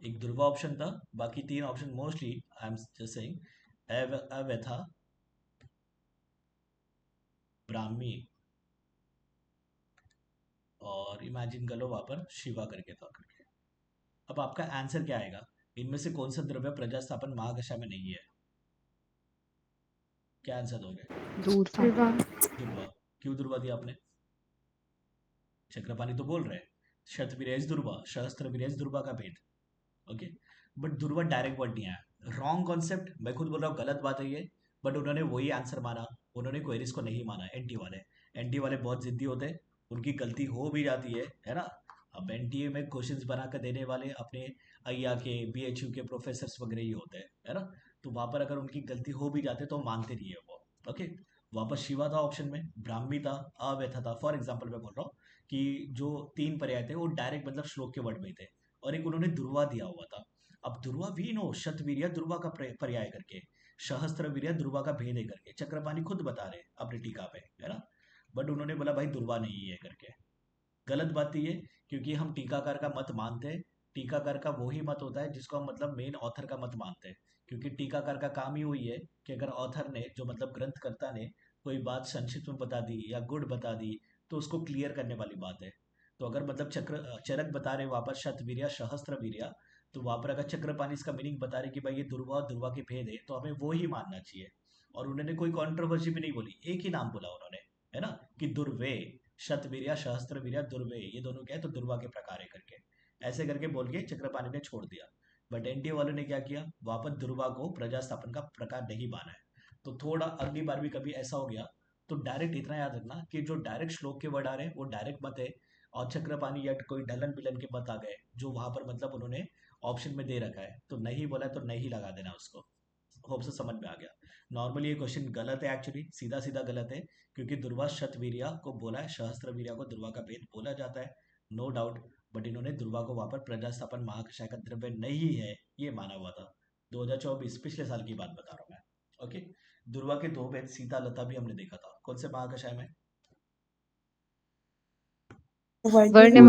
एक दुर्वा ऑप्शन था, बाकी तीन option mostly I am just saying अव्यथा, ब्राह्मी और इमेजिन कर लो वहां पर शिवा करके था करके। अब आपका आंसर क्या आएगा? इनमें से कौन सा द्रव्य प्रजास्थापन महाकषाय में नहीं है? क्या आंसर दोगे? दूर्वा। दुर्वा। क्यों दुर्वा दिया आपने? चक्रपाणी तो बोल रहे हैं शतवीर्य दुर्वा, सहस्त्रवीर्य दुर्वा का भेद, ओके। बट दुर्वा डायरेक्ट वर्ड नहीं आया, रॉन्ग कॉन्सेप्ट, मैं खुद बोल रहा हूँ गलत बात है ये। बट उन्होंने वही आंसर माना, उन्होंने क्वेरीज को नहीं माना। एनटी वाले बहुत जिद्दी होते हैं, उनकी गलती हो भी जाती है ना। अब एनटीए में क्वेश्चंस बना कर देने वाले अपने अय्या के BHU के प्रोफेसर्स वगैरह ही होते हैं, है ना। तो वहां पर अगर उनकी गलती हो भी जाते तो मानते नहीं है वो, ओके। वहां पर शिवा था ऑप्शन में, ब्राह्मी था, अव्यथा था। फॉर एग्जाम्पल मैं बोल रहा हूँ कि जो तीन पर्याय थे वो डायरेक्ट मतलब श्लोक के वर्ड में थे, और एक उन्होंने दुर्वा दिया हुआ था। अब ध्रुवा भी नो, शतवीर्य ध्रुवा का पर्याय करके, सहस्त्रवीर्य ध्रुवा का भेद है करके चक्रपाणी खुद बता रहे अपनी टीका पे, है ना। बट उन्होंने बोला भाई ध्रुवा नहीं है करके। गलत बात ये, क्योंकि हम टीकाकार का मत मानते हैं। टीकाकार का वही मत होता है जिसको हम मतलब मेन ऑथर का मत मानते हैं, क्योंकि टीकाकार का काम ही वही है कि अगर ऑथर ने जो मतलब ग्रंथकर्ता ने कोई बात संक्षिप्त में बता दी या गुड़ बता दी तो उसको क्लियर करने वाली बात है। तो अगर मतलब चरक बता रहे वहां पर शतवीर्य सहस्त्रवीर्य, तो वहां पर अगर चक्रपाणी इसका मीनिंग बता रहे कि भाई ये दुर्वा और दुर्वा के भेद है, तो हमें वो ही मानना चाहिए। और उन्होंने कोई कॉन्ट्रोवर्सी भी नहीं बोली, एक ही नाम बोला उन्होंने, है ना, कि दुर्वे, शतवीर्या सहस्त्रवीर्या दुर्वे, ये दोनों क्या है? तो दुर्वा के प्रकार है करके, ऐसे करके बोल के चक्रपाणी ने छोड़ दिया। बट एनटीए वालों ने क्या किया? वापस दुर्वा को प्रजास्थापन का प्रकार नहीं माना है। तो थोड़ा अगली बार भी कभी ऐसा हो गया तो डायरेक्ट इतना याद रखना कि जो डायरेक्ट श्लोक के वर्ड आ रहे हैं वो डायरेक्ट मत है, और चक्रपाणी या कोई ढलन बिलन के मत आ गए जो वहां पर मतलब उन्होंने ऑप्शन में दे रखा है, तो नहीं बोला है तो नहीं लगा देना उसको। होप से समझ में आ गया। नॉर्मली ये क्वेश्चन गलत है, एक्चुअली सीधा सीधा गलत है, क्योंकि दुर्वा शतवीर्या को बोला है, सहस्त्रवीर्या को दुर्वा का भेद बोला जाता है, नो डाउट। बट इन्होंने दुर्वा को वहां पर प्रजास्थापन महाकषाय का द्रव्य नहीं है ये माना हुआ था। 2024 पिछले साल की बात बता रहा हूँ मैं, ओके। दुर्वा के दो भेद सीता लता भी हमने देखा था, कौन से महाकषाय में? वर्ण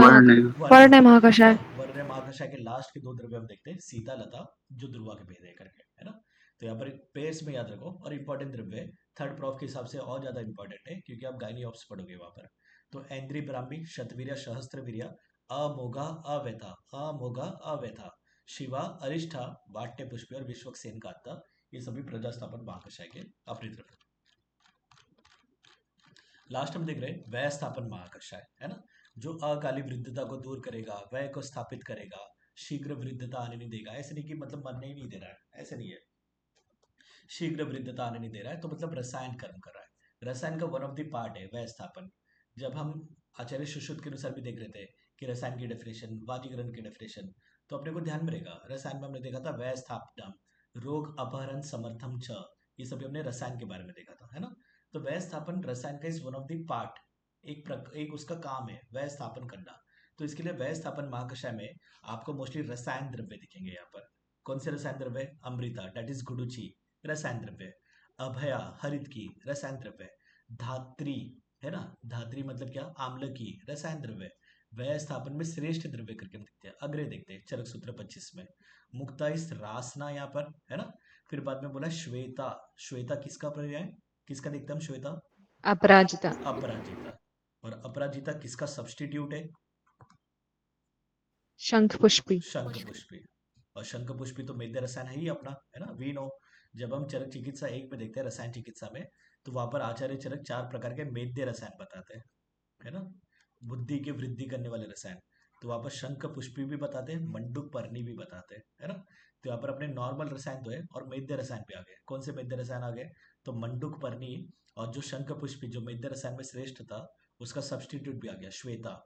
वर्ण महाकषाय। वर्ण महाकषाय के लास्ट के दो द्रव्य हम देखते हैं, सीता लता, जो दुर्वा के भेद है करके, है ना। तो यहाँ पर पेयर्स में याद रखो, और इंपॉर्टेंट द्रव्य थर्ड प्रॉफ के हिसाब से और ज्यादा इंपॉर्टेंट है क्योंकि आप गायनी ऑप्स पढ़ोगे वहां पर। तो ऐन्द्री, ब्राह्मी, शतवीर्य, सहस्त्रवीर्य, अमोघा, अव्यथा, अमोघा, अव्यथा, शिवा, अरिष्ठा, वाट्य पुष्पी और विश्वक्सेन का अत्ता, ये सभी प्रजास्थापन महाकषाय के अपने द्रव्य। लास्ट हम देख रहे हैं व्यय स्थापन महाकषाय, है ना, जो अकाली वृद्धता को दूर करेगा, व्यय को स्थापित करेगा, शीघ्र वृद्धता आने नहीं देगा। ऐसे नहीं कि मतलब मरने ही नहीं दे रहा है, ऐसे नहीं है, शीघ्र वृद्धता आने नहीं दे रहा है, तो मतलब रसायन कर्म कर रहा है। रसायन का वन ऑफ द पार्ट है व्यय स्थापन। जब हम आचार्य सुश्रुत के अनुसार भी देख रहे थे कि रसायन की डेफिनेशन, वाजीकरण की डेफिनेशन, तो अपने को ध्यान में रहेगा। रसायन में हमने देखा था व्यय स्थापनम, रोग अपहरण समर्थम च, ये सभी हमने रसायन के बारे में देखा था, है ना। तो व्यय स्थापन रसायन का is one of the part, एक उसका काम है व्यय स्थापन करना। तो इसके लिए व्यय स्थापन महाकषाय में आपको मोस्टली रसायन द्रव्य दिखेंगे यहाँ पर। कौन से रसायन द्रव्य? अमृता डेट इज गुडुची, रसायन द्रव्य। अभया, हरित की, रसायन द्रव्य। धात्री, है ना, धात्री मतलब क्या? आम्ल की, रसायन द्रव्य। व्यय स्थापन में श्रेष्ठ द्रव्य करके हम देखते हैं, अग्रे देखते हैं चरक सूत्र 25 में। मुक्ता इस रासना यहाँ पर, है ना। फिर बाद में बोला श्वेता, श्वेता किसका पर्याय? किसका देखते हम श्वेता? अपराजिता। अपराजिता। और अपराजिता किसका सब्स्टिट्यूट है? शंख पुष्पी। शंख पुष्पी। और शंख पुष्पी तो मेद्य रसायन है ही अपना, है ना, वी नो। जब हम चरक चिकित्सा 1 में देखते हैं रसायन चिकित्सा में, तो वहां पर आचार्य चरक 4 प्रकार के मेद्य रसायन बताते हैं, है ना, बुद्धि की वृद्धि करने वाले रसायन। तो वहां पर शंख पुष्पी भी बताते हैं, मंडूक पर्णी भी बताते हैं, है ना। तो यहाँ पर अपने नॉर्मल रसायन तो है और मेद्य रसायन भी आ गए। कौन से मेद्य रसायन आ गए? तो मंडूक पर्णी और जो शंख पुष्पी जो मेद्य रसायन में श्रेष्ठ था, उसका सब्सटीट्यूट भी आ गया श्वेता।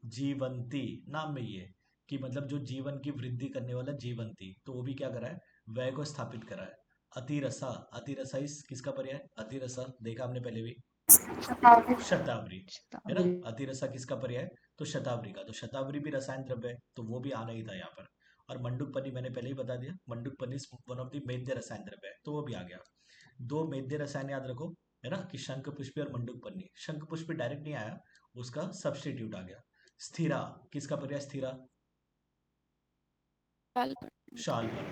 जीवंती नाम में ये कि मतलब जो जीवन की वृद्धि करने वाला जीवंती, तो वो भी क्या करा है, व्यय को स्थापित करा है। अतिरसा, अतिरसा इस किसका पर्याय? अतिरसा देखा हमने पहले भी, शतावरी, है ना। शतावरी अतिरसा किसका पर्याय? तो शतावरी का। तो शतावरी भी रसायन द्रव्य है, तो वो भी आना ही था यहाँ पर। और मंडूक पन्नी मैंने पहले ही बता दिया, मंडूक पन्नी वन ऑफ द मेद्य रसायन द्रव्य है, तो वो भी आ गया। दो मेद्य रसायन याद रखो, है ना, कि शंख पुष्पी और मंडूक पन्नी। शंख पुष्पी डायरेक्ट नहीं आया, उसका सब्सटीट्यूट आ गया। स्थिरा किसका पर्याय? स्थिरा शाल पर,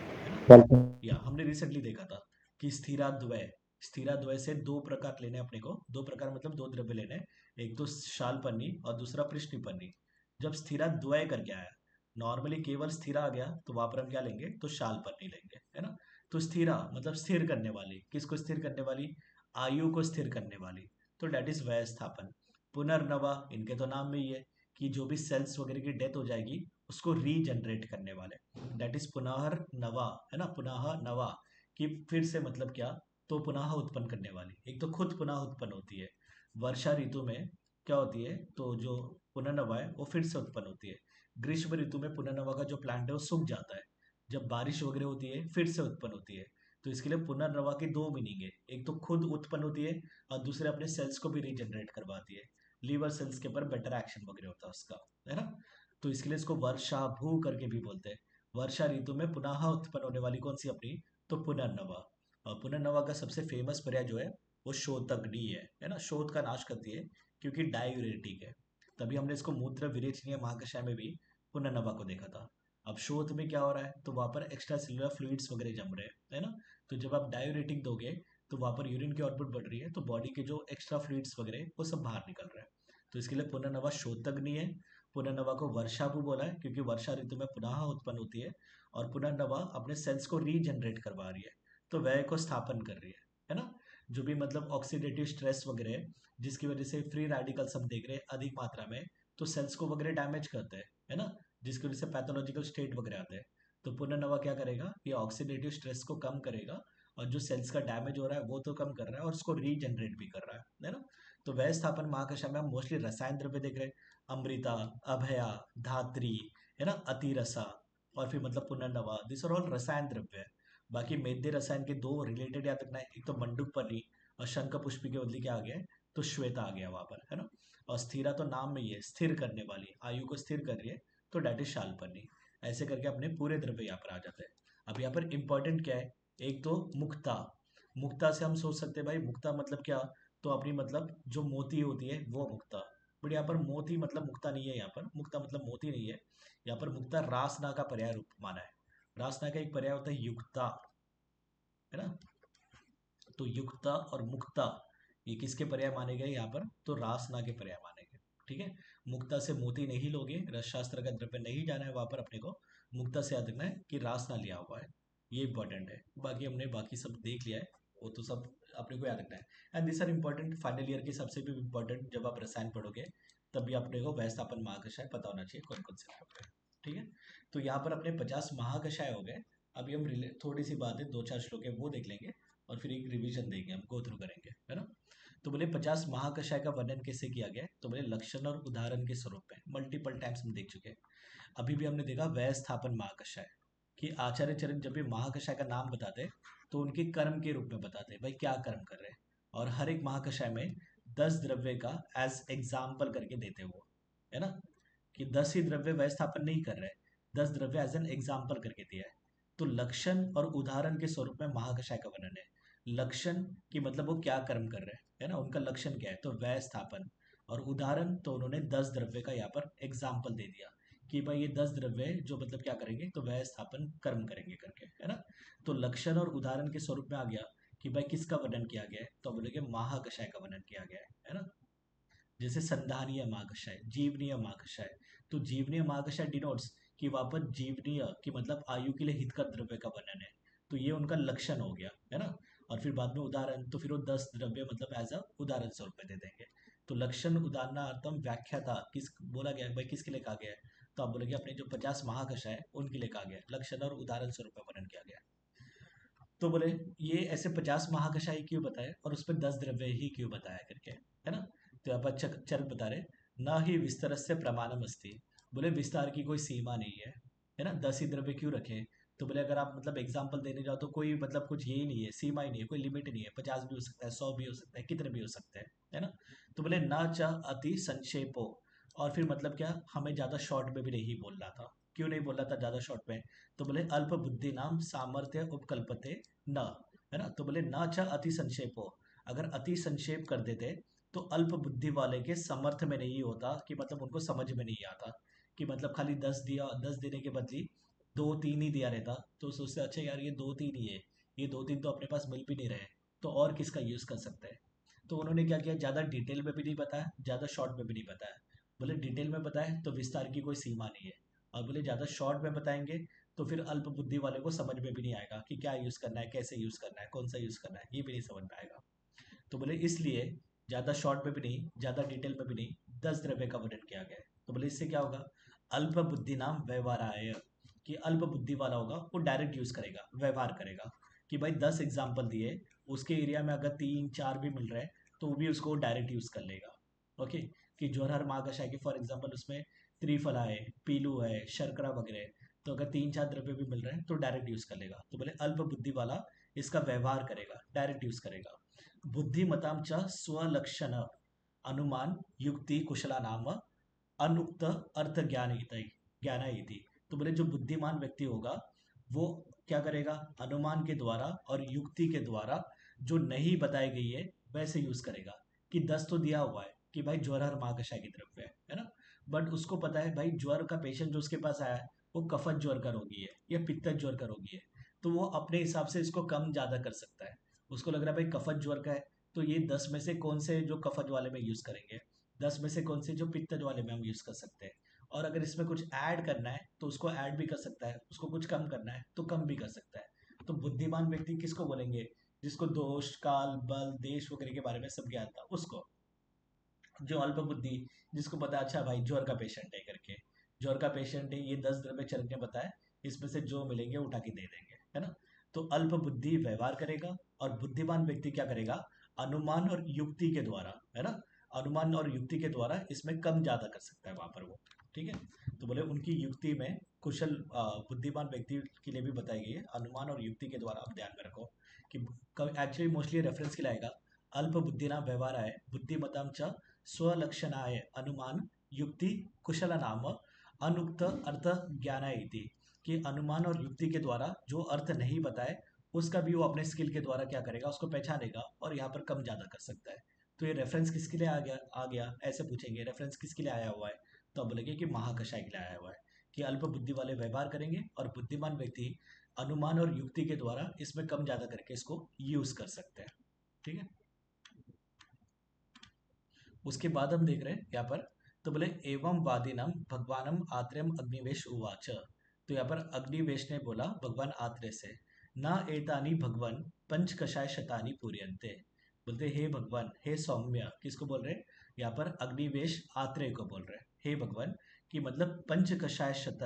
है ना। या हमने रिसेंटली देखा था कि स्थिरा द्वय, स्थिरा द्वय से दो प्रकार लेने अपने को, दो प्रकार मतलब दो द्रव्य लेने, एक तो शाल पन्नी और दूसरा पृष्ठी पन्नी। जब स्थिरा द्वय करके आया, नॉर्मली केवल स्थिरा आ गया, तो वहां पर हम क्या लेंगे? तो शाल पन्नी लेंगे, है ना। तो स्थिरा मतलब स्थिर करने वाली, किसको स्थिर करने वाली? आयु को स्थिर करने वाली, तो डेट इज वय स्थापन। पुनर्नवा, इनके तो नाम में ही है कि जो भी सेल्स वगैरह की डेथ हो जाएगी उसको रीजनरेट करने वाले, दैट इज पुनः नवा, है ना, पुनः नवा कि फिर से मतलब क्या? तो पुनः उत्पन्न करने वाली। एक तो खुद पुनः उत्पन्न होती है, वर्षा ऋतु में क्या होती है, तो जो पुनर्नवा है वो फिर से उत्पन्न होती है। ग्रीष्म ऋतु में पुनर्नवा का जो प्लांट है वो सूख जाता है, जब बारिश वगैरह होती है फिर से उत्पन्न होती है। तो इसके लिए पुनर्नवा की दो मीनिंग है, एक तो खुद उत्पन्न होती है और दूसरे अपने सेल्स को भी रीजनरेट करवाती है। लीवर सेल्स के ऊपर बेटर एक्शन वगैरह होता है उसका, है ना। तो इसके लिए इसको वर्षा भू करके भी बोलते हैं। वर्षा ऋतु में पुनः उत्पन्न होने वाली कौन सी अपनी? तो पुनर्नवा। और पुनर्नवा का सबसे फेमस पर्याय जो है वो शोतग्नि है ना, शोथ का नाश करती है क्योंकि डायूरेटिक है। तभी हमने इसको मूत्र विरेचनीय महाकषाय में भी पुनर्नवा को देखा था। अब शोथ में क्या हो रहा है, तो वहां पर एक्स्ट्रा सेलुलर फ्लूइड्स वगैरह जम रहे हैं, है ना। तो जब आप डायूरेटिक दोगे तो वहां पर यूरिन की आउटपुट बढ़ रही है, तो बॉडी के जो एक्स्ट्रा फ्लूइड्स वगैरह वो सब बाहर निकल रहे हैं। तो इसके लिए पुनर्नवा शोतग्नि है। पुनर्नवा को वर्षाभु बोला है क्योंकि वर्षा ऋतु में पुनः उत्पन्न होती है और पुनर्नवा अपने सेल्स को रीजनरेट करवा रही है, तो व्यय को स्थापन कर रही है ना। जो भी मतलब ऑक्सीडेटिव स्ट्रेस वगैरह है, जिसकी वजह से फ्री रेडिकल्स हम देख रहे हैं अधिक मात्रा में, तो सेल्स को वगैरह डैमेज करते हैं, है ना, जिसकी वजह से पैथोलॉजिकल स्टेट वगैरह आते हैं। तो पुनर्नवा क्या करेगा? ये ऑक्सीडेटिव स्ट्रेस को कम करेगा और जो सेल्स का डैमेज हो रहा है वो तो कम कर रहा है और उसको रीजनरेट भी कर रहा है ना। तो व्यय स्थापन महाकषाय में हम मोस्टली रसायन द्रव्य देख रहे हैं, अमृता, अभया, धात्री, है ना, अतिरसा, और फिर मतलब पुनर्नवा, दिस आर ऑल रसायन द्रव्य है। बाकी मेद्य रसायन के दो रिलेटेड याद रखना है, एक तो मंडूक पर्णी और शंख पुष्पी के बदले क्या आ गया है, तो श्वेता आ गया वहां पर, है ना। और स्थिरा तो नाम में ही है, स्थिर करने वाली, आयु को स्थिर कर रही है, तो डेट इज शाल्पर्णी। ऐसे करके अपने पूरे द्रव्य यहाँ पर आ जाते हैं। अब यहाँ पर इंपॉर्टेंट क्या है, एक तो मुक्ता, मुक्ता से हम सोच सकते हैं भाई मुक्ता मतलब क्या, तो अपनी मतलब जो मोती होती है वो मुक्ता। बट यहाँ पर मोती मतलब मुक्ता नहीं है, यहाँ पर मुक्ता मतलब मोती नहीं है, यहाँ पर मुक्ता रासना का पर्याय रूप माना है। रासना का एक पर्याय होता है युक्ता, है ना। तो युक्ता और मुक्ता ये किसके पर्याय माने गए यहाँ पर? तो रासना के पर्याय माने गए, ठीक है। मुक्ता से मोती नहीं लोगे, रसशास्त्र का द्रव्य नहीं जाना है वहां पर अपने को, मुक्ता से याद रखना है कि रासना लिया हुआ है, ये इंपॉर्टेंट है। बाकी हमने बाकी सब देख लिया है, वो तो सब अपने को याद रखना है। And this are important final year की सबसे भी इंपॉर्टेंट, जब आप रसायन पढ़ोगे तब भी अपने को व्यवस्थापन महाकषाय पता होना चाहिए कौन कौन से द्रव्य है, ठीक है। तो यहाँ पर अपने 50 महाकषाय हो गए। अभी हम थोड़ी सी बात है, दो चार श्लोक है वो देख लेंगे और फिर एक रिवीजन देंगे, हम गो थ्रू करेंगे, है ना। तो बोले 50 महाकषाय का वर्णन कैसे किया गया है, तो बोले लक्षण और उदाहरण के स्वरूप में, मल्टीपल टाइम्स हम देख चुके हैं। अभी भी हमने देखा व्यय स्थापन महाकषाय कि आचार्य चरक जब भी महाकषाय का नाम बताते हैं तो उनके कर्म के रूप में बताते हैं, भाई क्या कर्म कर रहे हैं। और हर एक महाकषाय में 10 द्रव्य का एज एग्जाम्पल करके देते वो, है ना, कि 10 ही द्रव्य व्यय स्थापन नहीं कर रहे, 10 द्रव्य एज एन एग्जाम्पल करके दिया है। तो लक्षण और उदाहरण के स्वरूप में महाकषाय का वर्णन है। लक्षण की मतलब वो क्या कर्म कर रहे हैं, है ना, उनका लक्षण क्या है, तो व्यय स्थापन। और उदाहरण तो उन्होंने 10 द्रव्य का यहाँ पर एग्जाम्पल दे दिया कि भाई ये 10 द्रव्य जो मतलब क्या करेंगे, तो व्यय स्थापन कर्म करेंगे करके, है ना। तो लक्षण और उदाहरण के स्वरूप में आ गया कि भाई किसका वर्णन किया गया है, तो बोलेंगे महाकषाय का वर्णन किया गया है ना। जैसे संधानीय महाकषाय, जीवनीय महाकषाय, तो जीवनीय महाकषाय डिनोट्स कि वहां पर जीवनीय की मतलब आयु के लिए हितकर द्रव्य का वर्णन है, तो ये उनका लक्षण हो गया है ना। और फिर बाद में उदाहरण, तो फिर वो 10 द्रव्य मतलब एज अ उदाहरण स्वरूप में दे देंगे। तो लक्षण उदाहरणार्थम व्याख्याता किस बोला गया है भाई, किसके लिए कहा गया है, तो आप बोलेंगे अपने जो 50 महाकषाय है उनके लिए कहा गया है, लक्षण और उदाहरण स्वरूप में वर्णन किया गया है। तो बोले ये ऐसे 50 महाकषाय क्यों बताए और उसमें 10 द्रव्य ही क्यों बताया करके, है ना। तो यहाँ पर चरक बता रहे, न ही विस्तार से प्रमाणम अस्ति, बोले विस्तार की कोई सीमा नहीं है ना। 10 ही द्रव्य क्यों रखे, तो बोले अगर आप मतलब एग्जाम्पल देने जाओ तो कोई मतलब कुछ यही नहीं है, सीमा ही नहीं है, कोई लिमिट नहीं है, 50 भी हो सकता है, 100 भी हो सकता है, कितने भी हो सकते हैं, है ना। तो बोले न च अति संक्षेपो, और फिर मतलब क्या, हमें ज्यादा शॉर्ट में भी नहीं बोलना था। क्यों नहीं बोलना था ज्यादा शॉर्ट में, तो बोले अल्प बुद्धि नाम सामर्थ्य उपकल्पते न, है ना। तो बोले न च अति संक्षेपो, अगर अति संक्षेप कर देते तो अल्प बुद्धि वाले के समर्थ में नहीं होता, कि मतलब उनको समझ में नहीं आता, कि मतलब खाली 10 दिया, 10 देने के बदले 2-3 ही दिया रहता, तो सोचते अच्छा यार ये 2-3 ही है, ये 2-3 तो अपने पास मिल भी नहीं रहे, तो और किसका यूज कर सकते हैं। तो उन्होंने क्या किया, ज्यादा डिटेल में भी नहीं बताया, ज्यादा शॉर्ट में भी नहीं बताया। बोले डिटेल में बताए तो विस्तार की कोई सीमा नहीं है, और बोले ज्यादा शॉर्ट में बताएंगे तो फिर अल्प बुद्धि वाले को समझ में भी नहीं आएगा कि क्या यूज करना है, कैसे यूज करना है, कौन सा यूज करना है, ये भी नहीं समझ में आएगा। तो बोले इसलिए ज्यादा शॉर्ट में भी नहीं, ज्यादा डिटेल में भी नहीं, 10 द्रव्य का वर्णन किया गया है। तो बोले इससे क्या होगा, अल्प बुद्धि नाम व्यवहाराय, कि अल्प बुद्धि वाला होगा वो डायरेक्ट यूज करेगा, व्यवहार करेगा, कि भाई 10 एग्जाम्पल दिए, उसके एरिया में अगर 3-4 भी मिल रहे हैं तो वो भी उसको डायरेक्ट यूज कर लेगा। ओके, कि जोहर महाकषाय के फॉर एग्जाम्पल उसमें त्रिफला है, पीलू है, शर्करा वगैरह, तो अगर 3-4 द्रव्य भी मिल रहे हैं तो डायरेक्ट यूज कर लेगा। तो बोले अल्प बुद्धि वाला इसका व्यवहार करेगा, डायरेक्ट यूज करेगा। बुद्धिमतां च स्वलक्षण अनुमान युक्ति कुशला नाम अनुक्त अर्थ ज्ञान इति। तो बोले जो बुद्धिमान व्यक्ति होगा वो क्या करेगा, अनुमान के द्वारा और युक्ति के द्वारा जो नहीं बताई गई है वैसे यूज करेगा। कि 10 तो दिया हुआ है कि भाई ज्वर और महाकषाय की द्रव्य है ना, बट उसको पता है भाई ज्वर का पेशेंट जो उसके पास आया है वो कफत ज्वर का रोगी है या पित्तज ज्वर का रोगी है, तो वो अपने हिसाब से इसको कम ज्यादा कर सकता है। उसको लग रहा है भाई कफत ज्वर का है, तो ये 10 में से कौन से जो कफत वाले में यूज करेंगे, 10 में से कौन से जो पित्तज वाले में हम यूज कर सकते हैं। और अगर इसमें कुछ ऐड करना है तो उसको ऐड भी कर सकता है, उसको कुछ कम करना है तो कम भी कर सकता है। तो बुद्धिमान व्यक्ति किसको बोलेंगे, जिसको दोष काल बल देश वगैरह के बारे में सब ज्ञान था उसको। जो अल्प बुद्धि, जिसको पता है अच्छा भाई ज्वर का पेशेंट है करके, ज्वर का पेशेंट है, ये 10 द्रव्य चरक ने बताया, इसमें से जो मिलेंगे उठा के दे देंगे, है ना। तो अल्प बुद्धि व्यवहार करेगा और बुद्धिमान व्यक्ति क्या करेगा, अनुमान और युक्ति के द्वारा, है ना, अनुमान और युक्ति के द्वारा इसमें कम ज्यादा कर सकता है वहां पर वो। ठीक है, तो बोले उनकी युक्ति में कुशल बुद्धिमान व्यक्ति के लिए भी बताई गई है, अनुमान और युक्ति के द्वारा आप ध्यान में रखो कि एक्चुअली मोस्टली रेफरेंस के लिए आएगा, अल्प बुद्धिना व्यवहाराय बुद्धिमतां च स्वलक्षणाय अनुमान युक्ति कुशल नाम अनुक्त अर्थ ज्ञान इति, कि अनुमान और युक्ति के द्वारा जो अर्थ नहीं बताए उसका भी वो अपने स्किल के द्वारा क्या करेगा, उसको पहचानेगा और यहाँ पर कम ज्यादा कर सकता है। तो ये रेफरेंस किसके लिए आ गया ऐसे पूछेंगे, रेफरेंस किसके लिए आया हुआ है, तो अब बोलेंगे कि महाकषाय के लिए आया हुआ है, कि अल्प बुद्धि वाले व्यवहार करेंगे और बुद्धिमान व्यक्ति अनुमान और युक्ति के द्वारा इसमें कम ज्यादा करके इसको यूज कर सकते हैं। ठीक है, उसके बाद हम देख रहे हैं यहाँ पर, तो बोले एवं वादिनम भगवानम आत्रेयम अग्निवेश उवाच, तो यहाँ पर अग्निवेश ने बोला भगवान आत्रेय से, न एतानी भगवान पंच कषाय शतानी पूर्यन्ते, बोलते हे भगवान, हे सौम्य, किसको बोल रहे हैं यहाँ पर, अग्निवेश आत्रेय को बोल रहे हैं, हे भगवान, कि मतलब पंच कषाय शत,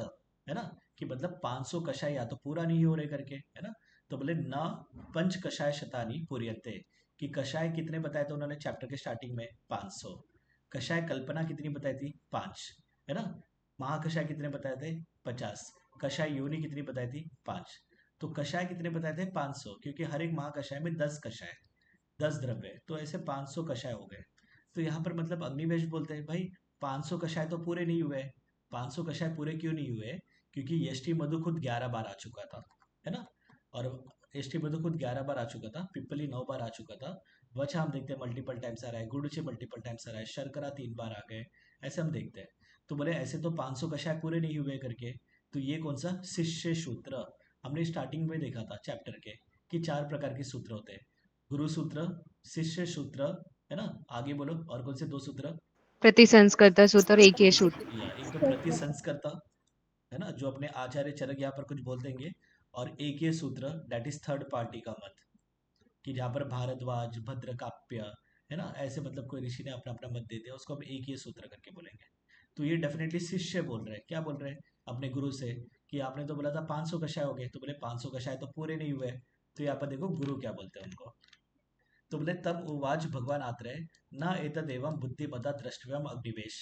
है ना, कि मतलब 500 कषाय या तो पूरा नहीं हो रहे करके, है ना। तो बोले न पंच कषाय शतानी पूर्यन्ते, कि कषाय कितने बताए थे उन्होंने चैप्टर के स्टार्टिंग में, 500। कषाय कल्पना कितनी बताई थी, 5, है ना। महाकषाय कितने बताए थे, 50। कषाय योनि कितनी बताई थी, 5। तो कषाय कितने बताए थे, 500, क्योंकि हर एक महाकषाय में 10 कषाय, 10 द्रव्य, तो ऐसे 500 कषाय हो गए। तो यहाँ पर मतलब अग्निवेश बोलते हैं भाई 500 कषाय तो पूरे नहीं हुए। 500 कषाय पूरे क्यों नहीं हुए, क्योंकि यष्टि मधु खुद 11 बार आ चुका था, है ना। और यष्टि मधु खुद 11 बार आ चुका था, पिप्पली 9 बार आ चुका था, वचा हम देखते हैं मल्टीपल टाइम्स आ रहा है, गुड़चे मल्टीपल टाइम्स आ रहा है, शर्करा 3 बार आ गए, ऐसे हम देखते हैं। तो बोले ऐसे तो 500 कषाय पूरे नहीं हुए करके, तो ये कौन सा शिष्य सूत्र, हमने स्टार्टिंग में देखा था चैप्टर के कि 4 प्रकार के सूत्र होते हैं, गुरु सूत्र, शिष्य सूत्र, है ना, आगे बोलो और कौन से 2 सूत्र, प्रतिसंस्कृत सूत्र और एक ये सूत्र। या एक तो प्रति संस्कर्ता, है है ना, जो अपने आचार्य चरक यहाँ पर कुछ बोल देंगे, और एक ये सूत्र दैट इज थर्ड पार्टी का मत, कि जहाँ पर भारद्वाज भद्रकाप्य है ना, ऐसे मतलब कोई ऋषि ने अपना अपना मत दे दिया, उसको हम एक ये सूत्र करके बोलेंगे। तो ये डेफिनेटली शिष्य बोल रहे हैं, क्या बोल रहे हैं अपने गुरु से, कि आपने तो बोला था 500 कषाय हो गए, तो बोले 500 कषाय तो पूरे नहीं हुए। तो यहाँ पर देखो गुरु क्या बोलते हैं उनको, तो बोले तब उवाच भगवान आत्रेय न एतदेवं बुद्धिमता द्रष्टव्यम अग्निवेश।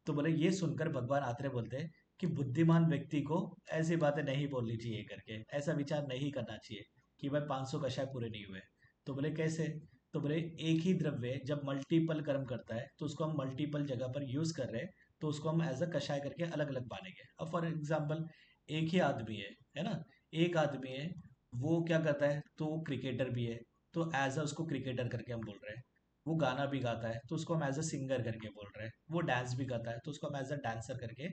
तो बोले ये सुनकर भगवान आत्रेय बोलते हैं कि बुद्धिमान व्यक्ति को ऐसी बातें नहीं बोलनी चाहिए करके, ऐसा विचार नहीं करना चाहिए कि भाई 500 कषाय पूरे नहीं हुए। तो बोले कैसे, तो बोले एक ही द्रव्य जब मल्टीपल कर्म करता है तो उसको हम मल्टीपल जगह पर यूज कर रहे हैं, तो उसको हम एज अ कषाय करके अलग अलग मानेंगे। अब फॉर एग्जाम्पल एक ही आदमी है ना, एक आदमी है, वो क्या करता है, तो वो क्रिकेटर भी है, तो एज अ उसको क्रिकेटर करके हम बोल रहे हैं। वो गाना भी गाता है तो उसको हम एज अ सिंगर करके बोल रहे हैं। वो डांस भी करता है तो उसको हम एज अ डांसर करके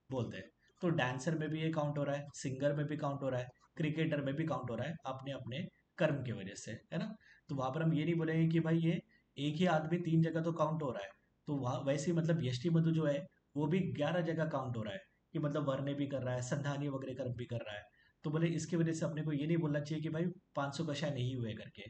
बोलते हैं। तो डांसर में भी ये काउंट हो रहा है, सिंगर में भी काउंट हो रहा है, क्रिकेटर में भी काउंट हो रहा है, अपने अपने कर्म की वजह से, है ना। तो वहां पर हम ये नहीं बोलेंगे कि भाई ये एक ही आदमी 3 जगह तो काउंट हो रहा है। तो वहाँ वैसे ही मतलब यष्टि मधु जो है वो भी 11 जगह काउंट हो रहा है, कि मतलब वरने भी कर रहा है, संधानी वगैरह कर्म भी कर रहा है। तो बोले इसकी वजह से अपने को ये नहीं बोलना चाहिए कि भाई 500 कषाय नहीं हुए करके,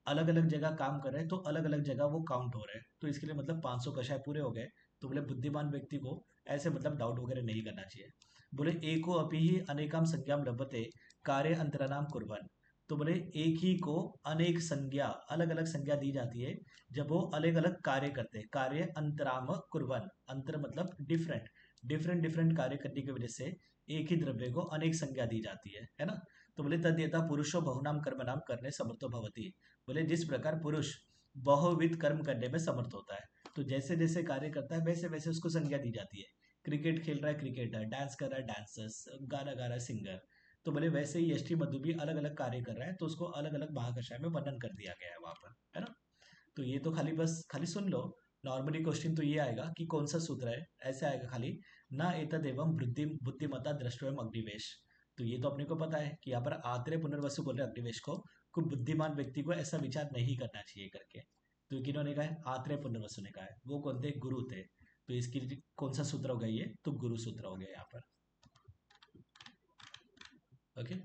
अलग अलग जगह काम कर रहे हैं तो अलग अलग जगह वो काउंट हो रहे हैं, तो इसके लिए मतलब 500 कषाय पूरे हो गए। तो बोले बुद्धिमान व्यक्ति को ऐसे मतलब डाउट वगैरह नहीं करना चाहिए। बोले एको अपि ही अनेकाम संज्ञाम लभते कार्य अंतरानाम कुर्बन। तो बोले एक ही को अनेक संज्ञा, अलग अलग संज्ञा दी जाती है जब वो अलग अलग कार्य करते हैं। कार्य अंतराम कुर्बन, अंतर मतलब डिफरेंट, डिफरेंट डिफरेंट कार्य करने की वजह से एक ही द्रव्य को अनेक संज्ञा दी जाती है ना। तो बोले तद यथा पुरुषो बहुनाम कर्म नाम करने समर्थो भवति। बोले जिस प्रकार पुरुष बहुविध कर्म करने में समर्थ होता है, तो जैसे जैसे कार्य करता है वैसे वैसे उसको संज्ञा दी जाती है। क्रिकेट खेल रहा है क्रिकेटर, डांस कर रहा है डांसर्स, गाना गा रहा है सिंगर। तो बोले वैसे ही यष्टि मधु भी अलग अलग कार्य कर रहा है, तो उसको अलग अलग महाकषाय में वर्णन कर दिया गया है वहां पर, है ना। तो ये तो खाली बस खाली सुन लो। नॉर्मली क्वेश्चन तो ये आएगा कि कौन सा सूत्र है, ऐसे आएगा खाली, ना एतद एवं बुद्धि बुद्धिमता द्रष्टव्यम अग्निवेश। तो ये तो अपने को पता है कि यहाँ पर आत्रेय पुनर्वसु बोल रहे हैं अग्निवेश को, कोई बुद्धिमान व्यक्ति को ऐसा विचार नहीं करना चाहिए करके। तो किन्होंने कहा है, आत्रेय पुनर्वसु ने कहा है, वो कौन थे, गुरु थे। तो इसके लिए कौन सा सूत्र हो गया, ये तो गुरु सूत्र हो गया यहाँ पर। ओके,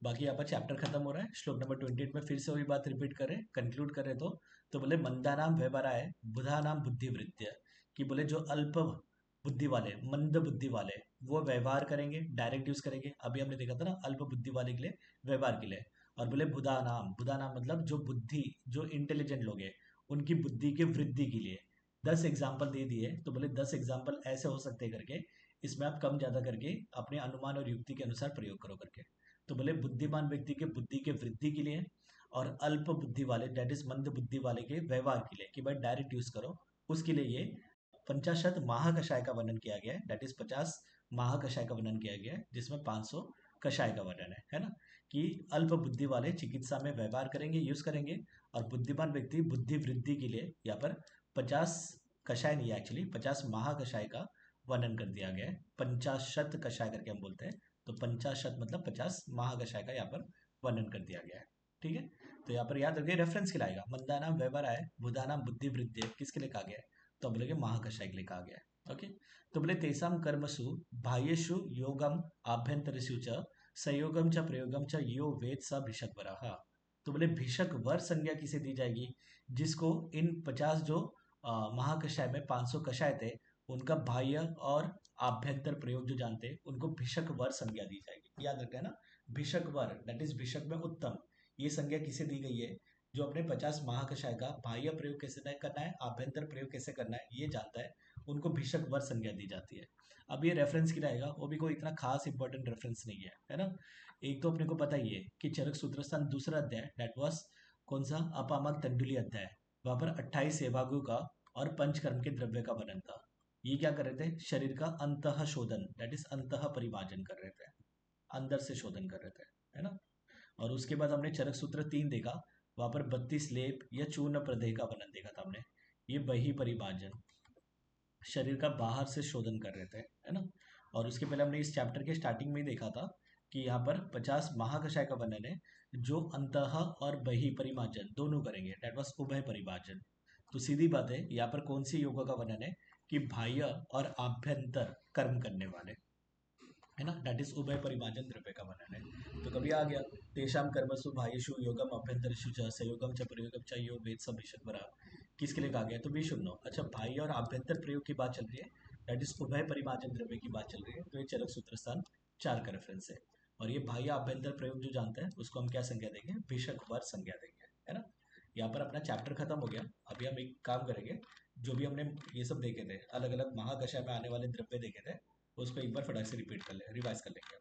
बाकी यहाँ पर चैप्टर खत्म हो रहा है। श्लोक नंबर 28 में फिर से वही बात रिपीट करें, कंक्लूड करें तो बोले मंदा नाम व्यवहाराय बुधा नाम बुद्धिवृत्य, कि बोले जो अल्प बुद्धि वाले, मंद बुद्धि वाले, वो व्यवहार करेंगे, डायरेक्ट यूज करेंगे। अभी हमने देखा था ना, अल्प बुद्धि वाले के लिए, व्यवहार के लिए। और बोले बुधा नाम, बुधा नाम मतलब जो बुद्धि, जो इंटेलिजेंट लोग हैं उनकी बुद्धि के वृद्धि के लिए 10 एग्जाम्पल दे दिए। तो बोले 10 एग्जाम्पल ऐसे हो सकते हैं करके, इसमें आप कम ज्यादा करके अपने अनुमान और युक्ति के अनुसार प्रयोग करो करके। तो बोले बुद्धिमान व्यक्ति के बुद्धि के वृद्धि के लिए, और अल्प बुद्धि वाले दैट इज मंद बुद्धि वाले के व्यवहार के लिए, कि भाई डायरेक्ट यूज करो, उसके लिए ये 50 महाकषाय का वर्णन किया गया है। दैट इज 50 महाकषाय का वर्णन किया गया है, जिसमें 500 कषाय का वर्णन है ना। कि अल्प बुद्धि वाले चिकित्सा में व्यवहार करेंगे, यूज करेंगे, और बुद्धिमान व्यक्ति बुद्धि वृद्धि के लिए यहाँ पर 50 कषाय नहीं, एक्चुअली 50 महाकषाय का वर्णन कर दिया गया है। 50 कषाय करके हम बोलते हैं, तो 50 मतलब 50 महाकषाय का यहाँ पर वर्णन कर दिया गया है। ठीक है, तो यहाँ पर याद रखिए रेफरेंस के लाएगा, मंदा नाम व्यवहार है, बुधा नाम बुद्धि वृद्धि, किसके लिए कहा गया है, तो बोले महाकषाय के लिए कहा गया है। ओके, तो बोले तेसाम कर्मसु बाह्येषु योगम आभ्यंतरेषु च संयोगम च प्रयोगम च यो वेद स भिषक वरः। तो बोले भिषक वर संज्ञा किसे दी जाएगी, जिसको इन 50 जो महाकषाय में 500 कषाय थे उनका बाह्य और आभ्यंतर प्रयोग जो जानते हैं उनको भिषक वर संज्ञा दी जाएगी। याद रखना है ना, भिषक वर दैट इज भिषक में उत्तम, ये संज्ञा किसे दी गई है, जो अपने 50 महाकषाय का बाह्य प्रयोग कैसे करना है, आभ्यंतर प्रयोग कैसे करना है ये जानता है, उनको भिषक वर संज्ञा दी जाती है। अब ये रेफरेंस की रहेगा, वो भी कोई इतना खास इंपॉर्टेंट रेफरेंस नहीं है ना। एक तो अपने को पता ही है कि चरक सूत्रस्थान दूसरा अध्याय दैट वाज कौन सा, अपामक तंडुली अध्याय, वहां पर 28 सेवागु का और पंचकर्म के द्रव्य का वर्णन था। ये क्या कर रहे थे, शरीर का अंतः शोधन दैट इज अंतः परिमार्जन कर रहे थे, अंदर से शोधन कर रहे थे, है ना। और उसके बाद हमने चरक सूत्र 3 देखा, वहां पर 32 लेप या चूर्ण प्रदेह का वर्णन देखा था हमने। ये बही परिमार्जन, शरीर का बाहर से शोधन कर रहे थे, है ना। और उसके पहले हमने इस चैप्टर के स्टार्टिंग में ही देखा था कि यहाँ पर 50 महाकषाय का वर्णन है, जो अंतः और बही परिमार्जन दोनों करेंगे, दैट वाज उभय परिमार्जन। तो सीधी बात है, यहाँ पर कौन सी योगों का वर्णन है, कि बाह्य और आभ्यंतर कर्म करने वाले, है ना, दैट इज उभय परिमार्जन द्रव्य का वर्णन है। तो कभी आ गया तेषाम कर्मसु भाइषु योगम अभ्यंतरषु च संयोगम च प्रयोगम च यो वेद सब ईश्वरा, किसके लिए कहा गया, तो वी शुड नो। अच्छा, बाह्य और आभ्यंतर प्रयोग की बात चल रही है, दैट इज उभय परिमार्जन द्रव्य की बात चल रही है। तो ये चरक सूत्र स्थान 4 का रेफरेंस है। और ये बाह्य आभ्यंतर प्रयोग जो जानता है उसको हम क्या संज्ञा देंगे, भिषक वर संज्ञा देंगे, है ना। यहाँ पर अपना चैप्टर खत्म हो गया। अभी हम एक काम करेंगे, जो भी हमने ये सब देखे थे, अलग अलग महाकषाय में आने वाले द्रव्य देखे थे, उसको एक बार फटाक से रिपीट कर ले, रिवाइज कर लेंगे।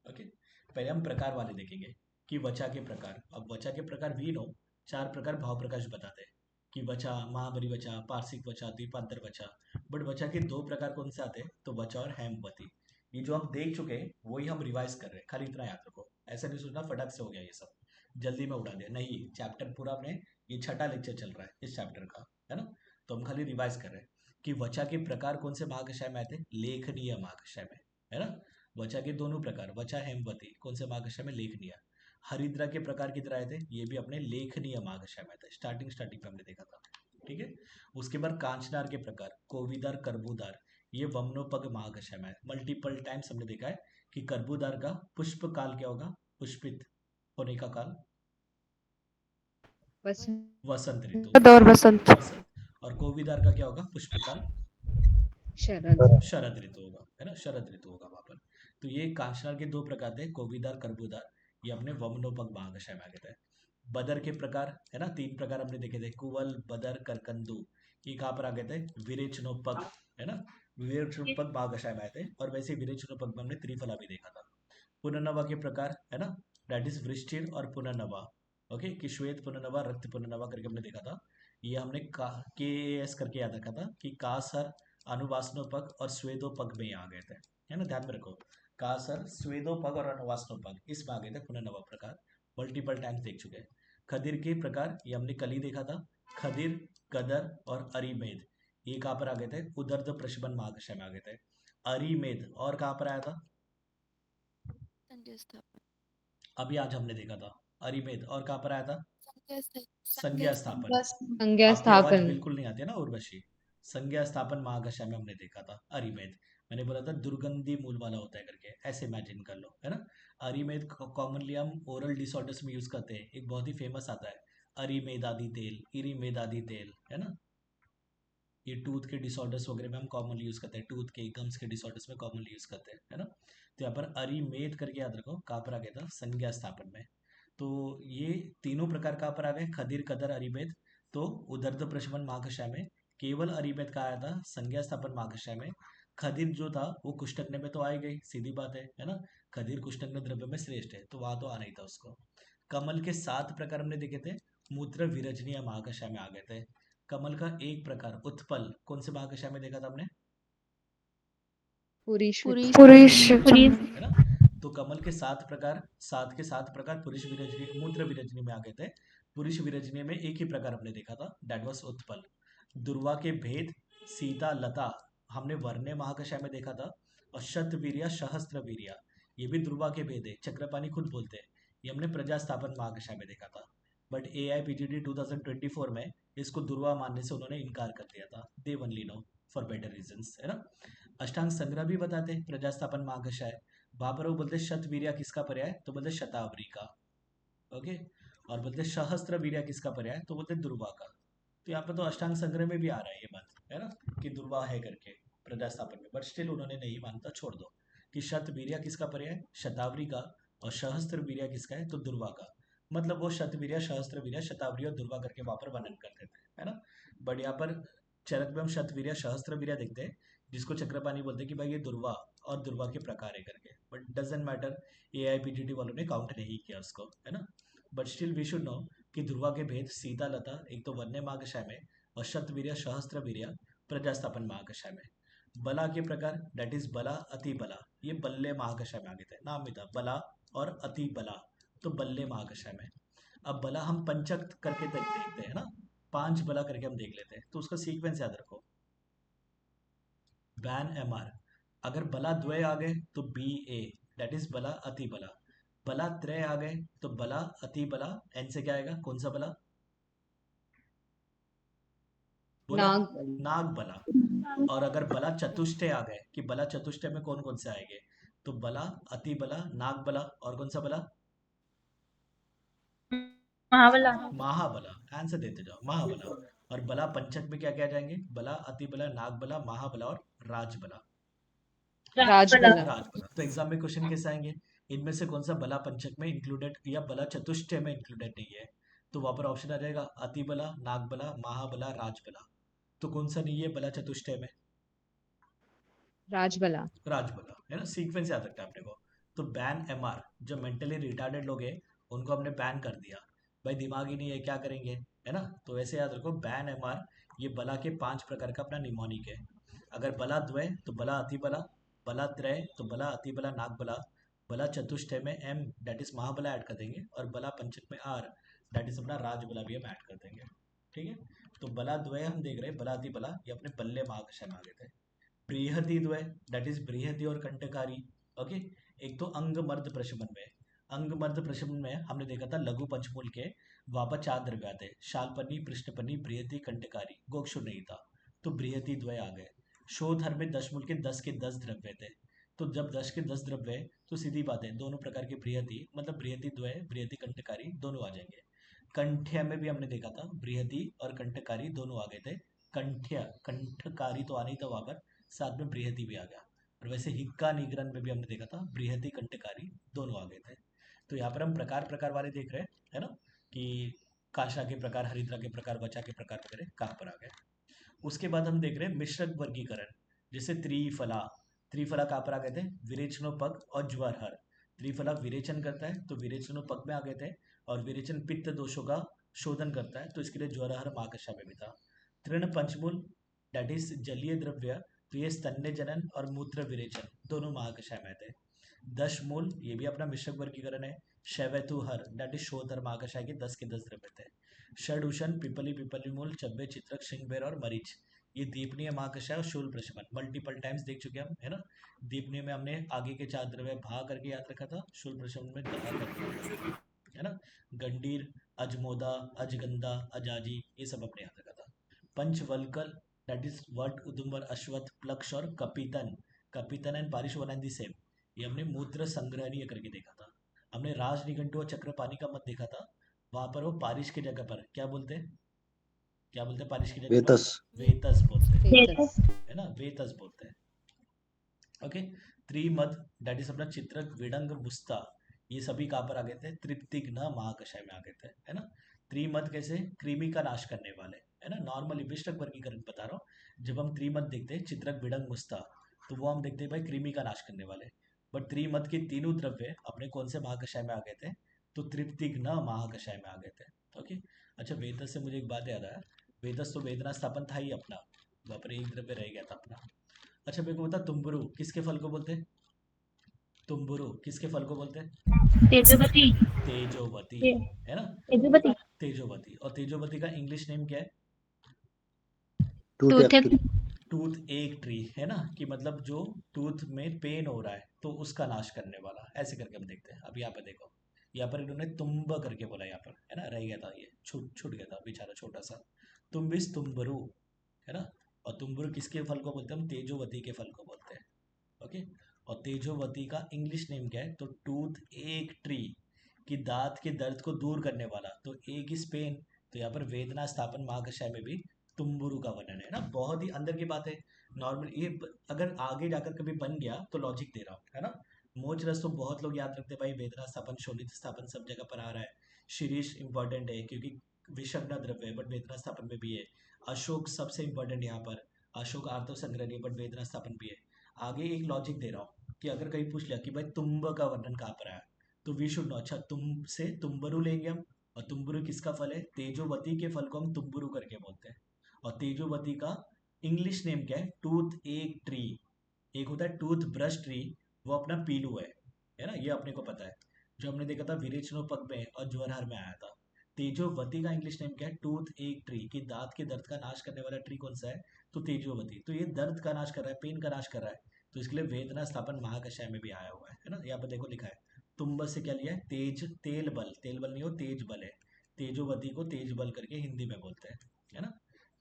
ओके, पहले हम प्रकार वाले देखेंगे कि वचा के प्रकार। अब वचा के प्रकार वी नो, 4 प्रकार भाव प्रकाश बताते हैं कि वचा, महाबली वचा, पार्शिक वचा, द्वीपांतर वचा। बट वचा के 2 प्रकार कौन से आते हैं, तो वचा और हेमवती। ये जो हम देख चुके हैं वही हम रिवाइज कर रहे हैं, खाली इतना याद रखो। ऐसा नहीं सोचना फटाक से हो गया ये सब, जल्दी में उड़ा दिया, नहीं। चैप्टर पूरा हमने, ये 6ठा लेक्चर चल रहा है इस चैप्टर का, है ना। तो हम खाली रिवाइज कर रहे हैं कि वचा के प्रकार कौन से महाकषाय में आते हैं, लेखनीय महाकषाय में, है ना। वचा के दोनों प्रकार, वचा हेमवती, कौन से महाकषाय में, लेखनीय। हरिद्रा के प्रकार किधर आए थे, ये भी अपने लेखनीय महाकषाय में थे, स्टार्टिंग में हमने देखा था, ठीक है। उसके बाद कांचनार के प्रकार, कोविदार, कर्बूदार, ये वमनोपग महाकषाय में है। मल्टीपल टाइम्स हमने देखा है कि कर्बूदार का पुष्प काल क्या होगा, पुष्पित होने का काल वसंत वसंत ऋतु, और बसंत। वसंत। और कोविदार का क्या होगा, पुष्पकाल शरद शरद ऋतु होगा, है ना, शरद ऋतु होगा वहां पर। तो ये कांचनार के 2 प्रकार थे, कोविदार, कर्बूदार, ये अपने वमनोपग महाकषाय में आ गए थे। बदर के प्रकार, है ना, 3 प्रकार हमने देखे थे, कुवल, बदर, करकंदू। ये कहाँ पर आ गए थे, विरेचनोपग, है ना, विरेचनोपग महाकषाय में आए थे। और वैसे विरेचनोपग में हमने त्रिफला भी देखा था। पुनर्नवा के प्रकार, है ना, दैट इज वृश्चिर और पुनर्नवा। ओके, कि श्वेत पुनर्नवा, रक्त पुनर्नवा करके हमने देखा था। ये हमने के एस करके याद रखा था कि कासर, अनुवासनोपग और स्वेदोपग में आ गए थे, है ना, ध्यान में रखो। कासर, स्वेदोपग और अनुवासनोपग इसमें आ गए थे पुनर्नवा प्रकार, मल्टीपल टाइम्स देख चुके हैं। खदिर के प्रकार, ये हमने कल ही देखा था, खदिर, कदर और अरिमेद, ये कहाँ पर आ गए थे, उदर्द प्रशमन महाकषाय में आ गए थे। अरिमेद और कहाँ पर आया था, अभी आज हमने देखा था अरिमेद, और कहाँ पर आया था, संज्ञा स्थापन। संज्ञा आपकी आवाज स्थापन बिल्कुल नहीं आती है ना उर्वशी। संज्ञा स्थापन महाकषाय में हमने देखा था अरिमेद। मैंने बोला था दुर्गंधी मूल वाला होता है करके, ऐसे इमेजिन कर लो, है ना। अरिमेद कॉमनली हम ओरल डिसऑर्डर्स में यूज करते हैं, एक बहुत ही फेमस आता है अरिमेदादी तेल, इरिमेदादी तेल, है ना। ये टूथ के डिसऑर्डर्स वगैरह में हम कॉमनली यूज करते हैं, टूथ के गम्स के डिसऑर्डर्स में कॉमनली यूज करते हैं, है ना। तो यहाँ पर अरिमेद करके याद रखो, कहाँ पर आ गया था, संज्ञा स्थापन में। तो ये तीनों प्रकार कहाँ पर आ गए, खदिर, कदर, अरिमेद। तो उदर्द प्रशमन महाकषाय में केवल अरिमेद का आया था, संज्ञा स्थापन महाकषाय में। खदिर जो था वो कुष्ठग्न में तो आ ही गई, सीधी बात है ना। खदिर कुष्ठग्न द्रव्य में श्रेष्ठ है, तो वहां तो आना ही था उसको। कमल के 7 प्रकार हमने देखे थे, मूत्र विरजनीय महाकषाय में आ गए थे। कमल का एक प्रकार उत्पल कौन से महाकषाय में देखा था हमने, पुरुष है ना। तो कमल के 7 प्रकार, 7 के 7 प्रकार पुरुष विरजनी, मूत्र विरजनी में आ गए थे। पुरुष विरजनी में एक ही प्रकार हमने देखा था, दैट वाज उत्पल। दुर्वा के भेद, सीता, लता हमने वर्ण्य महाकषाय में देखा था। और शतवीर्या, सहस्त्र वीर्या, ये भी दुर्वा के भेद है, चक्रपाणी खुद बोलते हैं। ये हमने प्रजास्थापन महाकषाय में देखा था। बट AIPGD 2024 में इसको दुर्वा मानने से उन्होंने इनकार कर दिया था, they only know for better reasons, है ना। अष्टांग संग्रह भी बताते हैं प्रजास्थापन महाकषाय, वहां पर वो बोलते शतवीर्या किसका पर्याय, तो बोलते शतावरी का। ओके, और बोलते सहस्त्र वीर्या किसका पर्याय, तो बोलते दुर्वा का। तो यहाँ पर तो अष्टांग संग्रह में भी आ रहा है ये बात, है ना, कि दुर्वा है करके प्रजास्थापन में। बट स्टिल उन्होंने नहीं मानता, छोड़ दो। कि शत वीर्या किसका पर्याय, शतावरी का। और सहस्त्र वीर्या किसका है, तो दुर्वा का। मतलब वो शतवीर्या, सहस्त्र वीर्या, शतावरी और दुर्वा करके वहां पर वर्णन करते थे, है ना। बट यहाँ पर चरक में हम शतवीर्या, सहस्त्र वीर्या देखते हैं, जिसको चक्रपाणी बोलते हैं कि भाई ये दुर्वा और दुर्वा के प्रकार है करके। बट डजेंट मैटर, AIPGD वालों ने काउंट नहीं किया उसको, है ना। But still we should know कि ध्रुवा के भेद, सीता, लता एक तो वन्य महाकषाय में, और शतवीर्य, सहस्त्र वीर्य प्रजास्थापन महाकषाय में। बला के प्रकार, दैट इज बला, अति बला, ये बल्ले महाकषाय में आ गए थे, नाम भी था बला और अति बला, तो बल्ले महाकषाय में। अब बला हम पंचक करके देखते हैं ना, 5 बला करके हम देख लेते हैं, तो उसका सीक्वेंस याद रखो। बैन MR, अगर बला द्वय आ गए तो BA, दैट इज बला, अति बला। बला त्रय आ गए तो बला, अति बला, एन से क्या आएगा, कौन सा बला, बोला, नाग नाग बला। और अगर बला चतुष्टय आ गए, कि बला चतुष्टय में कौन कौन से आएंगे, तो बला, अति बला, नाग बला और कौन सा बला? महाबला। महाबला। आंसर देते जाओ, महाबला। और बला पंचक में क्या क्या जाएंगे? बला, अति बला, नाग बला, महाबला और राजबला। राजबला। राजबला। तो एग्जाम में क्वेश्चन कैसे आएंगे? इनमें से कौन सा बला पंचक में इंक्लूडेड या बला चतुष्टय में इंक्लूडेड नहीं है? तो वहां पर ऑप्शन आ जाएगा अति बला, नाग बला, महाबला, राजबला। तो कौन सा नहीं है बला चतुष्टय में? राजबला। राजबला, है ना? सीक्वेंस याद रखना है अपने को। तो बैन एमआर, जो मेंटली रिटार्डेड लोग हैं उनको हमने बैन कर दिया। भाई दिमाग ही नहीं है, क्या करेंगे, है ना? तो वैसे याद रखो, बैन एमआर ये बला के 5 प्रकार का अपना निमोनिक है। अगर बला द्वय तो बला अति बला, बला त्रय तो बला अति बला, नाग बला, बला चतुष्टय में एम दैट इज महाबला ऐड कर देंगे, और बला पंचक में आर दैट इज अपना राजबला भी हम ऐड कर देंगे। ठीक है? तो बला द्वय हम देख रहे हैं, बला अति बला ये अपने बल्ले महाकर्षण में आ गए थे। बृहति द्वय दैट इज बृहति और कंटकारी। ओके, एक तो अंग मर्द प्रशमन में, अंग मर्द प्रशमन में हमने देखा था लघु पंचमूल के वहां पर 4 द्रव्य आते, शालपनी, पृष्ठपनी, बृहति, कंटकारी, गोक्षु नहीं था, तो बृहति द्वय आ गए। शोधर में दशमूल के 10 के 10 द्रव्य थे, तो जब 10 के 10 द्रव्य है तो सीधी बात है दोनों प्रकार के बृहति मतलब बृहति द्वय, बृहति कंटकारी दोनों आ जाएंगे। कंठ्य में भी हमने देखा था बृहति और कंटकारी दोनों आ गए थे। कंठ्य, कंठकारी तो आना ही था वहां पर, साथ में बृहति भी आ गया। और वैसे हिक्का निगरन में भी हमने देखा था बृहति कंटकारी दोनों आ गए थे। तो यहाँ पर हम प्रकार प्रकार वाले देख रहे हैं, है ना, कि काशा के प्रकार, हरिद्रा के प्रकार, वचा के प्रकार वगैरह कहाँ पर आ गए। उसके बाद हम देख रहे हैं मिश्रक वर्गीकरण, जैसे त्रिफला, त्रिफला कहाँ पर आ गए थे? विरेचनोपग और ज्वरहर। त्रिफला विरेचन करता है तो विरेचनोपग में आ गए थे, और विरेचन पित्त दोषों का शोधन करता है तो इसके लिए ज्वरहर महाकर्षा में भी था। तृण पंचमूल दैट इज जलीय द्रव्य, तो ये स्तन्य जनन और मूत्र विरेचन दोनों महाकर्षा में थे। 10 मूल ये भी अपना मिश्रक वर्गीकरण है। शैवतुहर दैट इज शोधर महाकर्षा के 10 के 10 द्रव्य थे। षडूषण, पिपली, पिपली मूल, चब्बे, चित्रक, श्रृंगबेर और मरीच ये दीपनीय महाकर्षा और शूल प्रशमन मल्टीपल टाइम्स देख चुके हम, है ना? दीपनीय में हमने आगे के 4 द्रव्य भा करके याद रखा था, शूल प्रशमन में दहा करके याद रखा था, है ना? गंडीर, अजमोदा, अजगंधा, अजाजी ये सब अपने याद रखा था। पंचवल्कल दैट इज वट, उदुम्बर, अश्वत्थ, प्लक्ष और कपीतन, कपीतन एंड पारिश वन एंड दी सेम, ये हमने मूत्र संग्रहणीय करके देखा था। हमने राज निघंटु और चक्रपाणी का मत देखा था, वहां पर वो पारिश की जगह पर क्या बोलते हैं, क्या बोलते हैं पारिश की जगह पर? वेतस। वेतस बोलते हैं, वेतस। है ना? वेतस बोलते हैं। ओके, त्रिमद दैट इज अपना चित्रक, विडंग, मुस्ता ये सभी कहाँ पर आ गए थे? तृप्तिघ्न महाकषाय में आ गए थे, है ना? त्रिमद कैसे? कृमि का नाश करने वाले, है ना? नॉर्मली विष्टक वर्गीकरण बता रहा हूँ, जब हम त्रिमद देखते हैं चित्रक, विडंग, मुस्ता, तो वो हम देखते हैं भाई कृमि का नाश करने वाले। बट त्रिमद के तीनों द्रव्य अपने कौन से महाकषाय में आ गए थे? तो तृप्तिघ्न महाकषाय में आ गए थे। ओके, अच्छा वेदस से मुझे एक बात याद आया, वेदस तो वेदना स्थापन था ही अपना, वहाँ पर एक द्रव्य रह गया था अपना। अच्छा मेरे को बता, तुम्बुरु किसके फल को बोलते हैं? तुम्बुरु किसके फल को बोलते हैं? तेजोवती। तेजोवती, है ना? तेजोवती। तेजोवती। और तेजोवती का इंग्लिश नेम क्या है? Tooth act. टूथ एक ट्री, है ना, कि मतलब जो टूथ में पेन हो रहा है तो उसका नाश करने वाला, ऐसे करके हम देखते हैं। अब यहाँ पे देखो, यहाँ पर इन्होंने तुम्ब करके बोला, यहाँ पर है ना, रह गया था ये, छूट छूट गया था बेचारा छोटा सा। तुम्बिस तुम्बरु, है ना? और तुम्बरु किसके फल को बोलते हैं? हम तेजोवती के फल को बोलते हैं। ओके, और तेजोवती का इंग्लिश नेम क्या है? तो टूथ एक ट्री, कि दांत के दर्द को दूर करने वाला, तो एक इज पेन, तो यहाँ पर वेदना स्थापन महाकषाय में भी तुम्बुरु का वर्णन है ना। बहुत ही अंदर की बात है, नॉर्मल ये अगर आगे जाकर कभी बन गया तो लॉजिक दे रहा हूँ, है ना? मोच रस तो बहुत लोग याद रखते हैं भाई, वेदना स्थापन, शोणित स्थापन सब जगह पर आ रहा है। शीरीष इंपॉर्टेंट है क्योंकि विषग्न द्रव्य है बट वेदना स्थापन में भी है। अशोक सबसे इंपॉर्टेंट यहाँ पर, अशोक आर्तो संग्रहणीय बट वेदना स्थापन भी है। आगे एक लॉजिक दे रहा हूँ कि अगर कहीं पूछ लिया कि भाई तुम्ब का वर्णन कहाँ पर आया, तो वी शुड नो, अच्छा तुम से तुम्बरु लेंगे हम, और तुम्बरु किसका फल है? तेजोवती के फल को हम तुम्बरु करके बोलते हैं। और तेजोवती का इंग्लिश नेम क्या है? टूथ एक ट्री, एक होता है टूथ ब्रश ट्री, वो अपना पीलू है ना, ये अपने को पता है, जो हमने देखा था विरेचनोपग में और ज्वरहर में आया था। तेजोवती का इंग्लिश नेम क्या है? टूथ एक ट्री, कि दांत के दर्द का नाश करने वाला ट्री कौन सा है? तो तेजोवती, तो ये दर्द का नाश कर रहा है, पेन का नाश कर रहा है, तो इसके लिए वेदना स्थापन महाकषाय में भी आया हुआ है ना? यहाँ पर देखो लिखा है, तुम्ब से क्या लिया है? तेज, तेल बल, तेल बल नहीं हो तेज बल है, तेजोवती को तेज बल करके हिंदी में बोलते हैं, है ना?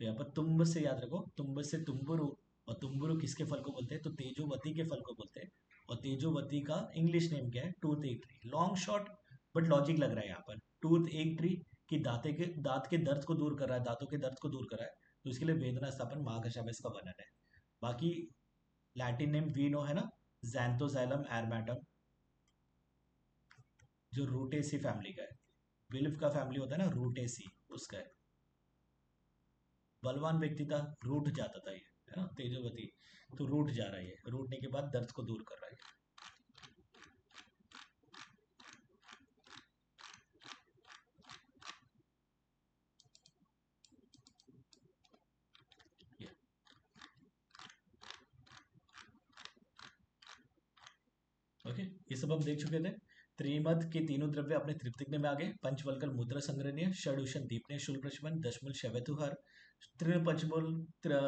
तो यहाँ पर तुम्ब से याद रखो, तुम्ब से तुम्बुरु, और तुम्बुरु किसके फल को बोलते हैं? तो तेजोवती के फल को बोलते हैं। और तेजोवती का इंग्लिश नेम क्या है? टूथ एक tree. Long short but logic लग रहा है यहाँ पर। टूथ एक ट्री कि दांत के दर्द को दूर कर रहा है, दांतों के दर्द को दूर कर रहा है, तो इसके लिए वेदना स्थापन महाकषाय में इसका वर्णन है। बाकी लैटिन नेम वी नो है ना, जैंथोजाइलम एरमेटम, जो रूटेसी फैमिली का है। विल्फ का फैमिली होता है ना रूटेसी, उसका है। बलवान व्यक्ति था, रूठ जाता था ये, है ना, तेजोवती तो रूठ जा रहा है, रूठने के बाद दर्द को दूर कर रहा है। ओके, ये सब हम देख चुके थे। त्रिमद के तीनों द्रव्य अपने त्रिप्तिक में आ गए। पंचवल्कल मुद्रा संग्रहणीय, षडुषण दीपने, शूल प्रशमन, दशमूल शवैतुहर, तृण पंचमूल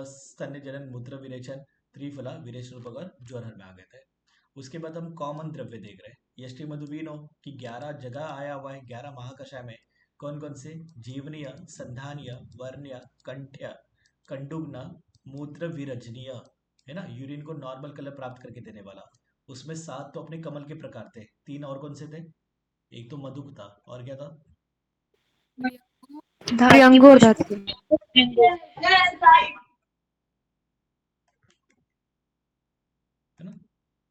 स्तन्य जनन मुद्रा विरेचन, त्रिफला विरेचन उपकर ज्वरहर में आ गए थे। उसके बाद हम कॉमन द्रव्य देख रहे हैं। यष्टि मधुवीनो की 11 जगह आया हुआ है, 11 महाकषाय में। कौन कौन से? जीवनीय, संधानीय, वर्ण्य, कंठ्य, कंडुग्न, मूत्र विरजनीय, है ना, यूरिन को नॉर्मल कलर प्राप्त करके देने वाला। उसमें 7 तो अपने कमल के प्रकार थे, 3 और कौन से थे? एक तो मधुक था, और क्या था? प्रियंगु और धातु। है ना,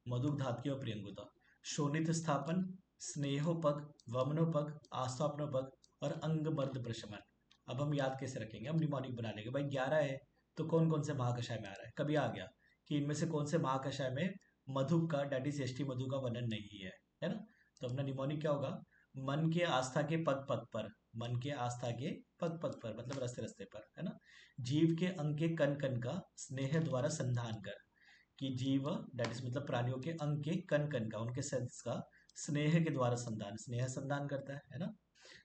मधुक धातु और प्रियंगुता। शोणित स्थापन, स्नेहोपग, वमनोपग, आस्थापनोपग और अंगमर्द प्रशमन। अब हम याद कैसे रखेंगे? हम निमोनिक बना लेंगे। भाई 11 है तो कौन कौन से महाकषाय में आ रहा है? कभी आ गया कि इनमें से कौन से महाकषाय में मधुक का, डेट इज यष्टि मधु का वर्णन नहीं है ना? तो अपना निमोनिक क्या होगा? मन के आस्था के पग पग पर, मन के आस्था के पग पग पर मतलब रस्ते रस्ते पर, है ना। जीव के अंग के कण कण का स्नेह द्वारा संधान कर, कि जीव डेट इज मतलब प्राणियों के अंग के कण कण का, उनके सेल्स का स्नेह के द्वारा संधान, स्नेह संधान करता है ना।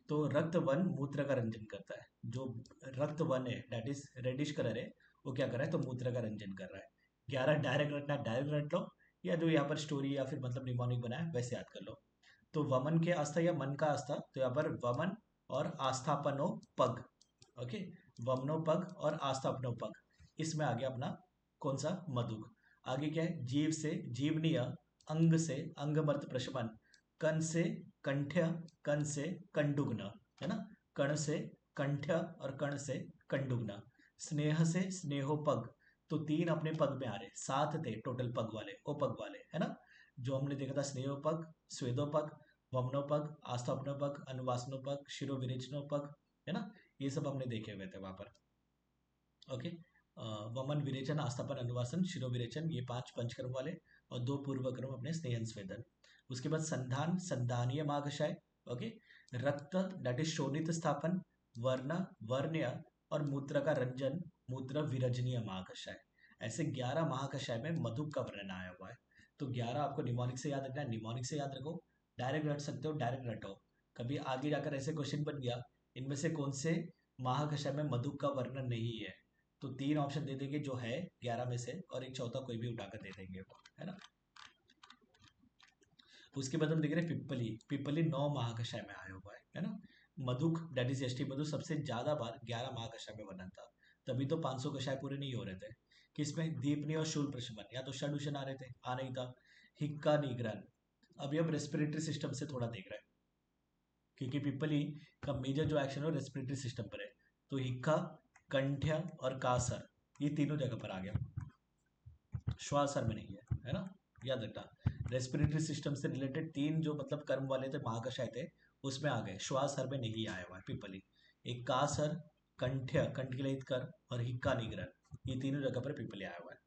तो रक्त वन मूत्र का रंजन करता है। जो रक्त वन है डेट इज रेडिश कलर है, वो क्या कर रहा है? तो मूत्र का रंजन कर रहा है। 11 डायरेक्ट रखना, डायरेक्ट रख लो, या जो यहाँ पर स्टोरी या फिर मतलब निमोनिक बना है वैसे याद कर लो। तो वमन के आस्था या मन का आस्था, तो यहाँ पर वमन और आस्थापनो पग। ओके, वमनो पग और आस्थापनो पग, इसमें आ गया अपना कौन सा? मधुक। आगे क्या है? जीव से जीवनीय, अंग से अंगमर्त प्रशमन, कण से कंठ्य, कण से कंडुग्न, है ना, कण से कंठ्य और कण से कंडुग्न। स्नेह से स्नेहोपग, तो 3 अपने पग में आ रहे, 7 थे टोटल पग वाले, ओ पग वाले, है ना। जो हमने देखा था स्नेहोपग, स्वेदोपग, वमनोपग, आस्थापनोपग, अनुवासनोपग, शिरोविरेचनोपग, है ना। ये सब हमने देखे हुए थे वहां पर। ओके, वमन विरेचन, आस्थापन, अनुवासन, शिरोविरेचन, ये 5 पंचकर्म वाले, और 2 पूर्व कर्म अपने स्नेहन स्वेदन। उसके बाद संधान, संधानीय महाकषाय। ओके, रक्त डेट इज शोणित स्थापन, वर्ण, वर्ण्य और मूत्र का रंजन, मूत्र विरजनीय महाकषाय। ऐसे 11 महाकषाय में मधुक का वर्णन आया हुआ है। तो 11 आपको निमोनिक से याद रखना है, निमोनिक से याद रखो। डायरेक्ट रट सकते हो, डायरेक्ट रटो। कभी आगे जाकर ऐसे क्वेश्चन बन गया, इनमें से कौन से महाकषाय में मधुक का वर्णन नहीं है, तो 3 ऑप्शन दे देंगे जो है 11 में से, और एक चौथा कोई भी उठाकर दे देंगे वो, है ना। उसके बाद हम देख रहे हैं पिप्पली। पिप्पली 9 महाकषाय में आया हुआ है ना। मधुक डेट इज यष्टि मधु सबसे ज्यादा बार 11 महाकषाय में वर्णन था, तभी तो 500 कषाय पूरे नहीं हो रहे थे। किसमें? दीपनी और शूल प्रशमन, या तो षडुषण आ रहे थे, आ नहीं था। हिक्का निग्रहण, अभी हम रेस्पिरेटरी सिस्टम से थोड़ा देख रहे हैं, क्योंकि पिप्पली का मेजर जो एक्शन है रेस्पिरेटरी सिस्टम पर है। तो हिक्का, कंठ्य और कासर, ये तीनों जगह पर आ गया, श्वासर में नहीं है ना, याद रखना। रेस्पिरेटरी सिस्टम से रिलेटेड 3 जो मतलब कर्म वाले थे, महाकषाय थे, उसमें आ गए, श्वासर में नहीं आया हुआ है पिपली। एक कासर, कंठ्य, कंठ के लिए हितकर, और हिक्का निग्रहण, ये तीनों जगह पर पिपली आया हुआ है।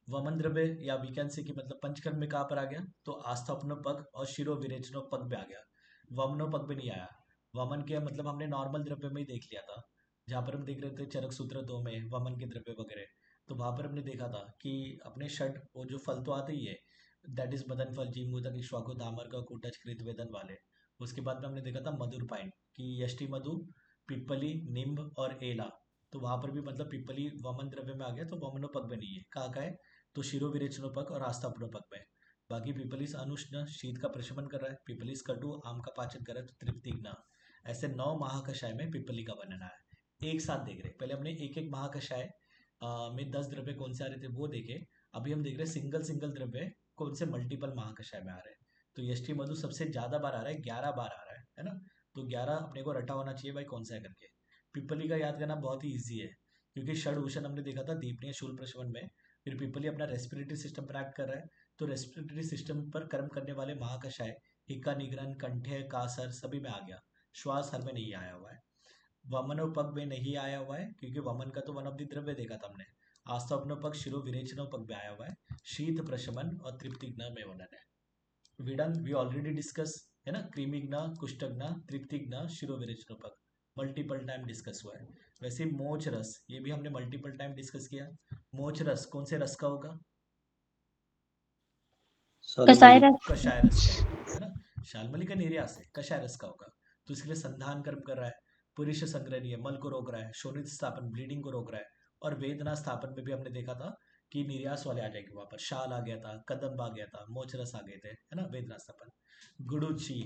वमन द्रव्य या वी कैन से कि मतलब पंचकर्म में कहाँ पर आ गया? तो आस्थापनो पग और शिरो विरेचनो पग में आ गया, वमनो पग में नहीं आया। वमन के मतलब हमने नॉर्मल द्रव्य में ही देख लिया था, जहाँ पर हम देख रहे थे चरक सूत्र 2 में वमन के द्रव्य वगैरह, तो वहां पर हमने देखा था कि अपने षड वो जो फल तो आते ही है, दैट इज मदन फल, जीमूतक, इक्ष्वाकु, दामर का, कुटच, कृत, वेदन वाले। उसके बाद में हमने देखा था मधुर पाइन की यष्टि मधु, पिपली, निम्ब और एला, तो वहां पर भी मतलब पिपली वमन द्रव्य में आ गया, तो वमनोपग में नहीं है। कहाँ का है? तो शिरोविरेचनोपग और आस्थापनोपग में। बाकी पिपलिस अनुष्ण शीत का प्रशमन कर रहा है, पिपलिस कटु आम का पाचन कर रहा है, तो तृप्तिग्न। ऐसे 9 महाकषाय में पिपली का वर्णन है। एक साथ देख रहे, पहले हमने एक एक महाकषाय में 10 द्रव्य कौन से आ रहे थे वो देखे, अभी हम देख रहे हैं सिंगल सिंगल द्रव्य कौन से मल्टीपल महाकषाय में आ रहे हैं। तो यष्टि मधु सबसे ज्यादा बार आ रहा है, 11 बार आ रहा है ना। तो 11 अपने को रटा होना चाहिए भाई कौन सा है करके। पिपली का याद करना बहुत ही ईजी है, क्योंकि षड भूषण हमने देखा था दीपनीय शूल प्रशमन में। फिर पिपली अपना रेस्पिरेटरी सिस्टम पर एक्ट कर रहा है, तो रेस्पिरेटरी सिस्टम पर कर्म करने वाले महाकषाय हिक्का, निगरन, कंठ्य, कासर सभी में आ गया। श्वास हर में नहीं आया हुआ है। वमनोपग में नहीं आया हुआ है, क्योंकि वमन का तो वन ऑफ द द्रव्य देखा था हमने। आस्थापनोपग शिरो विरेचनोपग में आया हुआ है। शीत प्रशमन और तृप्तिग्न में वर्णन है। विडन वी ऑलरेडी डिस्कस है ना, कृमिग्न, कुष्ठग्न, तृप्तिग्न, शिरो विरेचनोपग मल्टीपल टाइम डिस्कस हुआ है। वैसे मोच रस ये भी हमने मल्टीपल टाइम डिस्कस किया। मोच रस कौन से रस का होगा? कसाई शाल्मली। रस। कषाय रस का है ना। शाल्मली का निर्यास है, कषाय रस का होगा। तो इसके लिए संधान कर्म कर रहा है, पुरुष संग्रहणीय मल को रोक रहा है, शोणित स्थापन ब्लीडिंग को रोक रहा है। और वेदना स्थापन में भी हमने देखा था कि निर्यास वाले आ जाएंगे वहां पर। शाल आ गया था, कदम्ब आ गया था, मोचरस आ गए थे है ना, वेदना स्थापन। गुडुची,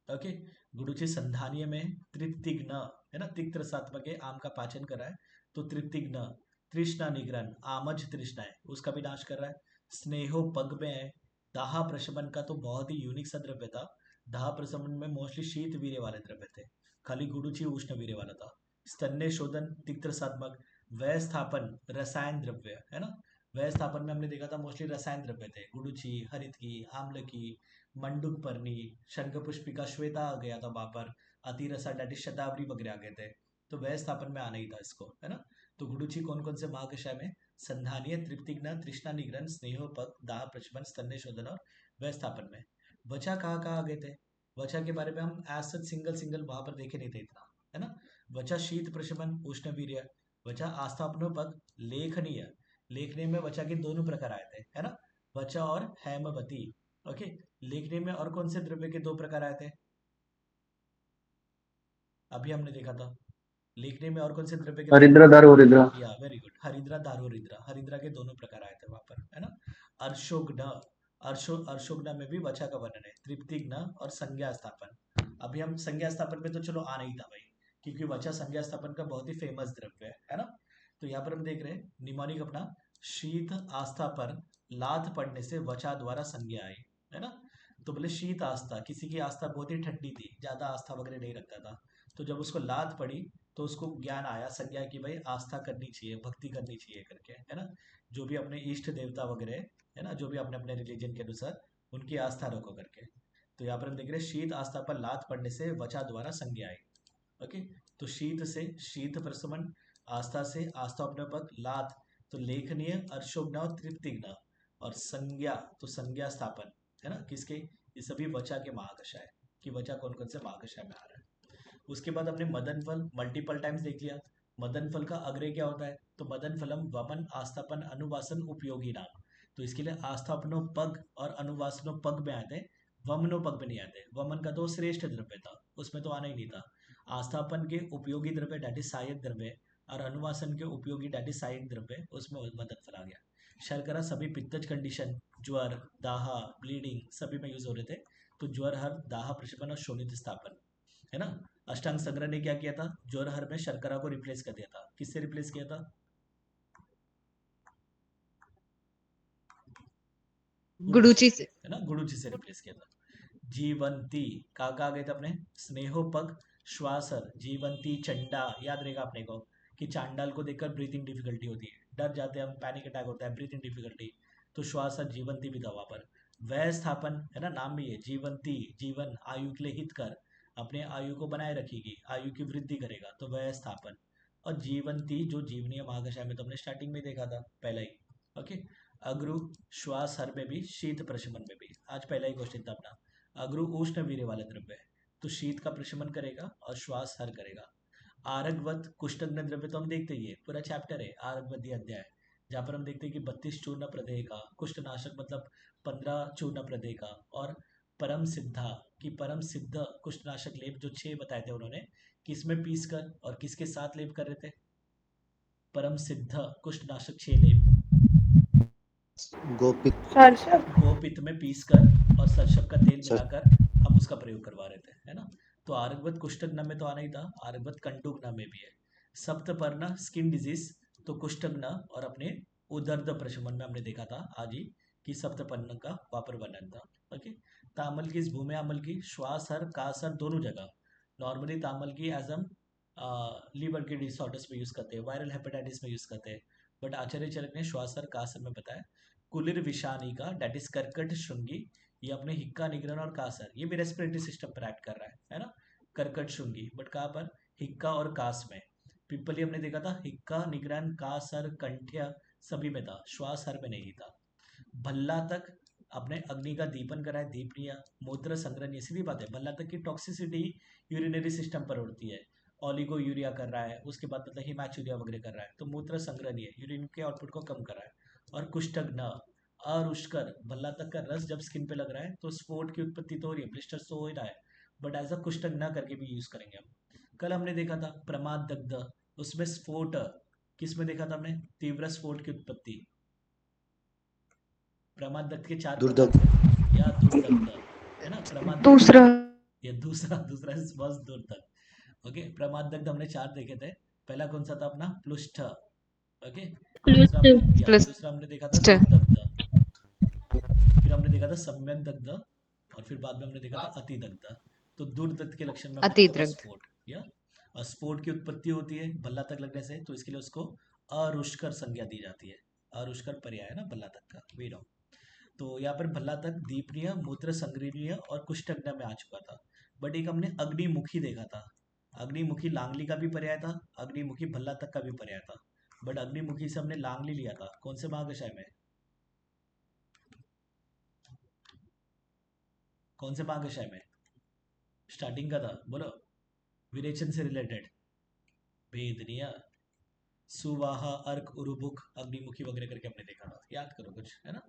ओके, गुडुची संधानीय में तृप्तिग्न है ना, तिक्त रसात्मक है, आम का पाचन कर रहा है। तो तृप्तिग्न तृष्णा निग्रहण, आमज तृष्णा है उसका भी नाश कर रहा है। स्नेहो पग में है। दाह प्रशमन का तो बहुत ही यूनिक सा द्रव्य था। दाह प्रशमन में मोस्टली शीत वीर्य वाले द्रव्य थे, खाली गुडुची उष्ण वीर्य वाला था। स्तन्य शोधन तिक्त रसात्मक, वय स्थापन रसायन द्रव्य है ना। वय स्थापन में हमने देखा था मोस्टली रसायन द्रव्य थे, गुडुची, हरितकी, आम्लकी, मंडुक पर्णी, शंखपुष्पिका, श्वेता आ गया था वहां पर, अतिरसा डेट इज शतावरी वगैरह आ गए थे। तो वय स्थापन में आना ही था इसको है ना। तो गुडुची कौन कौन से महाकषाय में? संधानीय, तृप्तिग्न, तृष्णा निग्रहण, स्नेहोपक, दाह प्रशमन, स्तन्य शोधन और वय स्थापन में। वचा कहाँ कहाँ आ गए थे? वचा के बारे में हम एज सच सिंगल सिंगल वहां पर देखे नहीं थे इतना है ना। वचा शीत प्रशमन उष्ण वीर्य, वचा आस्थापनोपक, लेखनीय, लेखनीय में वचा के दोनों प्रकार आए थे है ना, वचा और हेमवती। ओके, लेखनीय में और कौन से द्रव्य के दो प्रकार आए थे? अभी हमने देखा था लेखनी में और कौन से द्रव्य के हरिद्रा दारू हरिद्रा। या वेरी गुड, हरिद्रा दारू हरिद्रा, हरिद्रा के दोनों प्रकार आए थे वहां पर है ना। अर्शोग्न, अर्शोग्न में भी वचा का वर्णन है, तृप्तिग्न और संज्ञा स्थापन। अभी हम संज्ञा स्थापन में तो चलो आ नहीं था भाई, क्योंकि वचा संज्ञा स्थापन का बहुत ही फेमस द्रव्य है ना। तो यहाँ पर हम देख रहे हैं निमोनिक अपना, शीत आस्था पर लात पड़ने से वचा द्वारा संज्ञा आई है ना। तो बोले शीत आस्था, किसी की आस्था बहुत ही ठंडी थी, ज्यादा आस्था वगैरह नहीं रखता था, तो जब उसको लात पड़ी तो उसको ज्ञान आया, संज्ञा की भाई आस्था करनी चाहिए, भक्ति करनी चाहिए करके है ना। जो भी अपने इष्ट देवता वगैरह है ना, जो भी अपने अपने रिलीजन के अनुसार उनकी आस्था रखो करके। तो यहाँ पर हम देख रहे हैं शीत आस्था पर लात पड़ने से वचा द्वारा संज्ञा आई। ओके, तो शीत से शीत प्रशमन, आस्था से आस्थापनोपक, लात तो लेखनीय, अर्शोग्न और तृप्तिग्न, और संज्ञा तो संज्ञा स्थापन है ना किसके? ये सभी वचा के महाकषाय कि वचा कौन कौन से महाकषाय में आ रहा है। उसके बाद हमने मदन फल मल्टीपल टाइम्स देख लिया। मदन फल का अग्रय क्या होता है? तो मदन फलम वमन आस्थापन अनुवासन उपयोगी नाम। तो इसके लिए आस्थापनोपग और अनुवासनोपग में आते हैं, वमनोपग में नहीं आते। वमन का तो श्रेष्ठ द्रव्य था, उसमें तो आना ही नहीं था। आस्थापन के उपयोगी द्रव्य डेट इज सहायक द्रव्य, और अनुवासन के उपयोगी डेट इज सहायक द्रव्य, उसमें मदन फल आ गया। शर्करा सभी पित्तज कंडीशन, ज्वर, दाह, ब्लीडिंग सभी में यूज हो रहे थे। तो ज्वर हर, दाह प्रशमन और शोणित स्थापन है ना। अष्टांग संग्रह ने क्या किया था? ज्वर हर में शर्करा को रिप्लेस कर दिया था। किससे रिप्लेस किया था? गुडुची से। है ना, गुडुची से रिप्लेस किया था। जीवंती का आ गए थे अपने, स्नेहोपग, श्वासर, जीवंती, चंडा याद रहेगा अपने को कि चांडाल को देखकर ब्रीथिंग डिफिकल्टी होती है, डर जाते हैं हम, पैनिक अटैक होता है, ब्रीथिंग डिफिकल्टी। तो श्वासर जीवंती भी था वहां पर। वय स्थापन है ना, नाम भी है जीवंती, जीवन आयु के लिए हित कर, अपने आयु को बनाए रखेगी, आयु की वृद्धि करेगा, तो वय स्थापन। और जीवंती जो जीवनीय महाकषाय में तो हमने स्टार्टिंग में देखा था पहले ही। ओके, अग्रु श्वास हर में भी, शीत प्रशमन में भी, आज पहला ही क्वेश्चन था अपना। अग्रु उष्ण वीर्य वाला द्रव्य है, तो शीत का प्रशमन करेगा और श्वास हर करेगा। आरगवत कुष्ठग्न द्रव्य तो हम देखते ही है, पूरा चैप्टर है आरगवती अध्याय, जहाँ पर हम देखते हैं कि 32 चूर्ण प्रदेह का कुष्ठनाशक, मतलब 15 चूर्ण प्रदेह का, और परम सिद्धा की परम सिद्ध कुष्ठनाशक लेप जो 6 बताए थे उन्होंने, किसमें पीस कर और किसके साथ लेप कर रहे थे? परम सिद्ध कुष्ठनाशक 6 लेप गोपित। गोपित में पीस कर और सरसों का तेल मिलाकर हम उसका प्रयोग करवा रहे थे है ना। तो आरगवत कुष्ठग्न में तो आना ही था, आरगवत कंटुग्न में भी है। सप्तपर्ण स्किन डिजीज तो कुष्ठग्न और अपने उदर्द प्रशमन में हमने देखा था आज ही की सप्तपन्न का वापर वर्णन था। ओके, तामल की, भूमे अमल की श्वास हर कास हर दोनों जगह। नॉर्मली तामल की एज हम लीवर के डिसऑर्डर्स में यूज करते हैं, वायरल हेपेटाइटिस में यूज करते हैं, बट आचार्य चरक ने श्वास हर कास हर में बताया। कुलिर विषानी का डेट इज कर्कट श्रृंगी, ये अपने हिक्का निग्रहण और कासर, ये भी रेस्पिरेटरी सिस्टम पर एक्ट कर रहा है ना। कर्कट श्रृंगी, बट कहाँ पर, हिक्का और कास में। पिपली हमने देखा था हिक्का निग्रहण कासर कंठ्य सभी में था, श्वास हर में नहीं था। भल्ला तक अपने अग्नि का दीपन कराए, दीपनीय मूत्र संग्रहणीय, सीधी बात है, भल्ला तक की टॉक्सिसिटी यूरिनरी सिस्टम पर उड़ती है। ऑलिगो यूरिया कर रहा है, उसके बाद मतलब हिमैचुरिया वगैरह कर रहा है, तो मूत्र संग्रहणीय यूरिन के आउटपुट को कम कर रहा है। और कुष्ठग्न अरुष्कर, भल्ला तक का रस जब स्किन पे लग रहा है तो स्फोट की उत्पत्ति तो हो रही है, ब्लिस्टर्स तो हो ही रहा है, बट एज अ कुष्ठग्न करके भी यूज करेंगे हम। कल हमने देखा था प्रमाद दग्ध, उसमें स्फोट किस में देखा था हमने, तीव्र स्फोट की उत्पत्ति। प्रमाद दत्त के 4 प्रकार दुर्दग्ध। थे, या दुर्दग्ध, है ना। प्रमाद दत्त दूसरा या दूसरा दूसरा बस दुर्दग्ध। ओके, प्रमाद दग्ध हमने 4 देखे थे। पहला कौन सा था अपना, प्लुष्ठ। ओके, प्लस दूसरा हमने देखा था दुर्दग्ध, फिर हमने देखा था सम्यक दग्ध, और फिर बाद में हमने देखा था अति दग्ध। तो दुर्दग्ध के लक्षण में हमने देखा था अतिद्रव्य। स्फोट, या और स्फोट की उत्पत्ति होती है भल्ला तक लगने से, तो इसके लिए उसको अरुष्कर संज्ञा दी जाती है। अरुष्कर पर्याय है ना भल्ला तक का, वी नो। तो यहाँ पर भल्ला तक दीपनीय मूत्र संग्रहणीय और कुष्ठग्न में आ चुका था। बट एक हमने अग्निमुखी देखा था, अग्निमुखी लांगली का भी पर्याय था, अग्निमुखी भल्ला तक का भी पर्याय था। बट अग्निमुखी से हमने लांगली लिया था, कौन से महाकषाय में, कौन से महाकषाय में, स्टार्टिंग का था, बोलो, विरेचन से रिलेटेड, भेदनीय, सुवाहा अर्क उरुबुक अग्निमुखी वगैरह करके हमने देखा था, याद करो कुछ, है ना।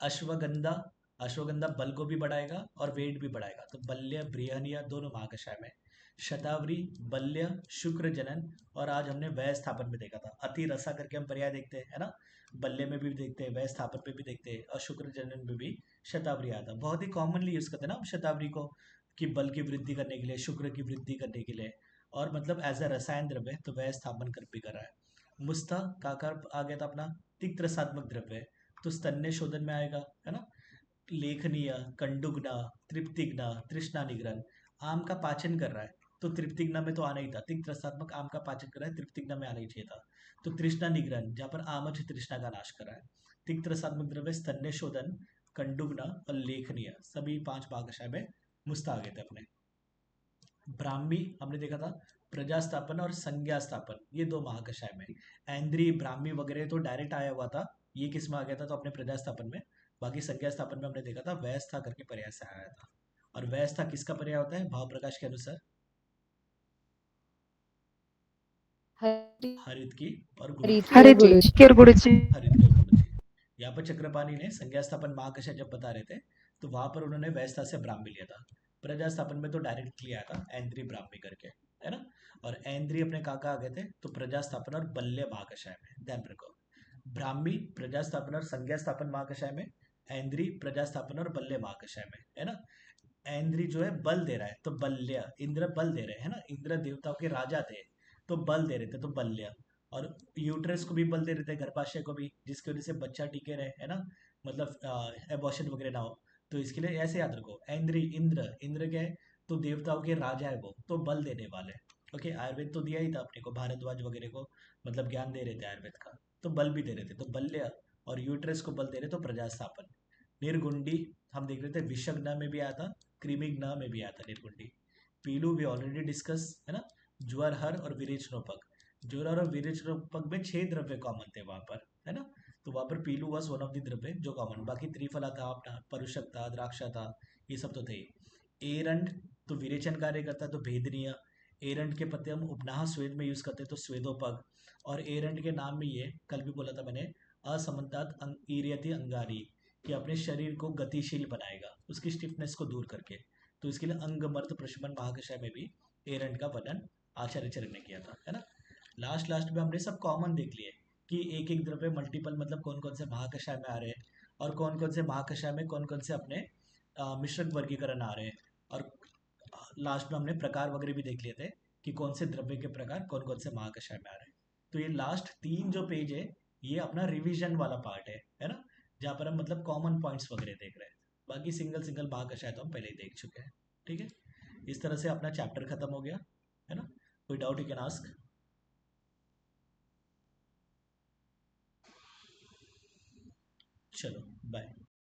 अश्वगंधा, अश्वगंधा बल को भी बढ़ाएगा और वेट भी बढ़ाएगा, तो बल्य बृहनीय दोनों महाकषाय में। शतावरी, बल्य, शुक्र जनन, और आज हमने वय स्थापन में देखा था, अति रसा करके हम पर्याय देखते हैं, है ना। बल्य में भी देखते हैं, वय स्थापन में भी देखते हैं, और शुक्र जनन में भी शतावरी आता है। बहुत ही कॉमनली यूज करते हैं ना हम शतावरी को, कि बल की वृद्धि करने के लिए, शुक्र की वृद्धि करने के लिए, और मतलब एज अ रसायन द्रव्य, तो वय स्थापन कर भी कर रहा है। मुस्ता का आकार आ गया था अपना तिक्त रसात्मक द्रव्य, तो स्तन्य शोधन में आएगा, है ना। लेखनीय, कंडुग्न, तृप्तिग्न, तृष्णा निग्रहण, आम का पाचन कर रहा है, तो तृप्तिग्न में तो आना ही था, तिक्त रसात्मक आम का पाचन कर रहा है, तृप्तिग्न में आना ही चाहिए था। तो तृष्णा निग्रहण, जहाँ पर आमज तृष्णा का नाश कर रहा है। तिक्त रसात्मक द्रव्य, स्तन्य शोधन, कंडुग्न और लेखनीय, सभी 5 भागशाय में मुस्ता आ गए थे अपने। ब्राह्मी हमने देखा था प्रजास्थापन और संज्ञा स्थापन, ये 2 महाकषाय में। ऐन्द्री, ब्राह्मी वगैरह तो डायरेक्ट आया हुआ था, ये किस में आ गया था, तो अपने प्रजास्थापन में। बाकी संज्ञा स्थापन में हमने देखा था व्यवस्था करके पर्याय से आया था। और व्यवस्था किसका पर्याय होता है भाव प्रकाश के अनुसार, हरित की और गुरु की, हरित की और गुरुजी। हरित की और गुरु की। यहाँ पर चक्रपाणी ने संज्ञा स्थापन महाकषाय जब बता रहे थे, तो वहां पर उन्होंने व्यवस्था से ब्राह्मी लिया था। प्रजास्थापन में तो डायरेक्ट लिया था ऐन्द्री ब्राह्मी करके, है ना। और ऐन्द्री अपने कहाँ आ गए थे, तो प्रजास्थापन और बल्य महाकषाय में, ध्यान रखो। ब्राह्मी प्रजास्थापन और संज्ञा स्थापन महाकषाय में, ऐन्द्री प्रजास्थापन और बल्य महाकषाय में, है ना। ऐन्द्री जो है बल दे रहा है, तो बल्य, इंद्र बल दे रहे हैं ना, इंद्र देवताओं के राजा थे, तो बल दे रहे थे, तो बल्य। और यूट्रस को भी बल दे रहे थे, गर्भाशय को भी, जिसकी वजह से बच्चा टिके रहे, है ना, मतलब एबॉर्शन वगैरह ना हो। तो इसके लिए ऐसे याद रखो, ऐन्द्री, इंद्र, इंद्र क्या है, तो देवताओं के राजा है वो, तो बल देने वाले। ओके, आयुर्वेद तो दिया ही था अपने को, भारद्वाज वगैरह को मतलब ज्ञान दे रहे थे आयुर्वेद का, तो बल भी दे रहे थे, तो बल्य। और यूट्रस को बल दे रहे, तो प्रजास्थापन। निर्गुंडी हम देख रहे थे, विषग्न में भी आया था, कृमिग्न में भी आया था निर्गुंडी। पीलू भी ऑलरेडी डिस्कस, है ना। ज्वरहर और विरेचनोपक, ज्वरहर और विरेचनोपक में 6 द्रव्य कॉमन थे वहां पर, है ना। तो वहां पर पीलू वॉज वन ऑफ द द्रव्य जो कॉमन, बाकी त्रिफला था अपना, परुषक था, द्राक्षा था, ये सब तो थे। एरंड तो विरेचन कार्य करता है, तो भेदनीय। एरंड के पत्ते हम उपनाह स्वेद में यूज करते हैं, तो स्वेदोपग। और एरंड के नाम में ये कल भी बोला था मैंने, असमंतात ईरियति अंगारी, कि अपने शरीर को गतिशील बनाएगा उसकी स्टिफनेस को दूर करके। तो इसके लिए अंगमर्त प्रशमन महाकषाय में भी एरंड का वर्णन आचार्य चरण ने किया था, है ना। लास्ट लास्ट में हमने सब कॉमन देख लिए, कि एक एक द्रव्य मल्टीपल, मतलब कौन कौन से महाकषाय में आ रहे हैं, और कौन कौन से महाकषाय में कौन कौन से अपने मिश्रित वर्गीकरण आ रहे हैं। और लास्ट में हमने प्रकार वगैरह भी देख लिए थे, कि कौन से द्रव्य के प्रकार कौन कौन से महाकषाय में आ रहे हैं। तो ये लास्ट 3 जो पेज है, ये अपना रिवीजन वाला पार्ट है ना। जहाँ पर हम मतलब कॉमन पॉइंट्स वगैरह देख रहे हैं। बाकी सिंगल सिंगल भाग का शायद हम पहले ही देख चुके हैं। ठीक है, इस तरह से अपना चैप्टर खत्म हो गया है ना। कोई डाउट यू कैन आस्क। चलो बाय।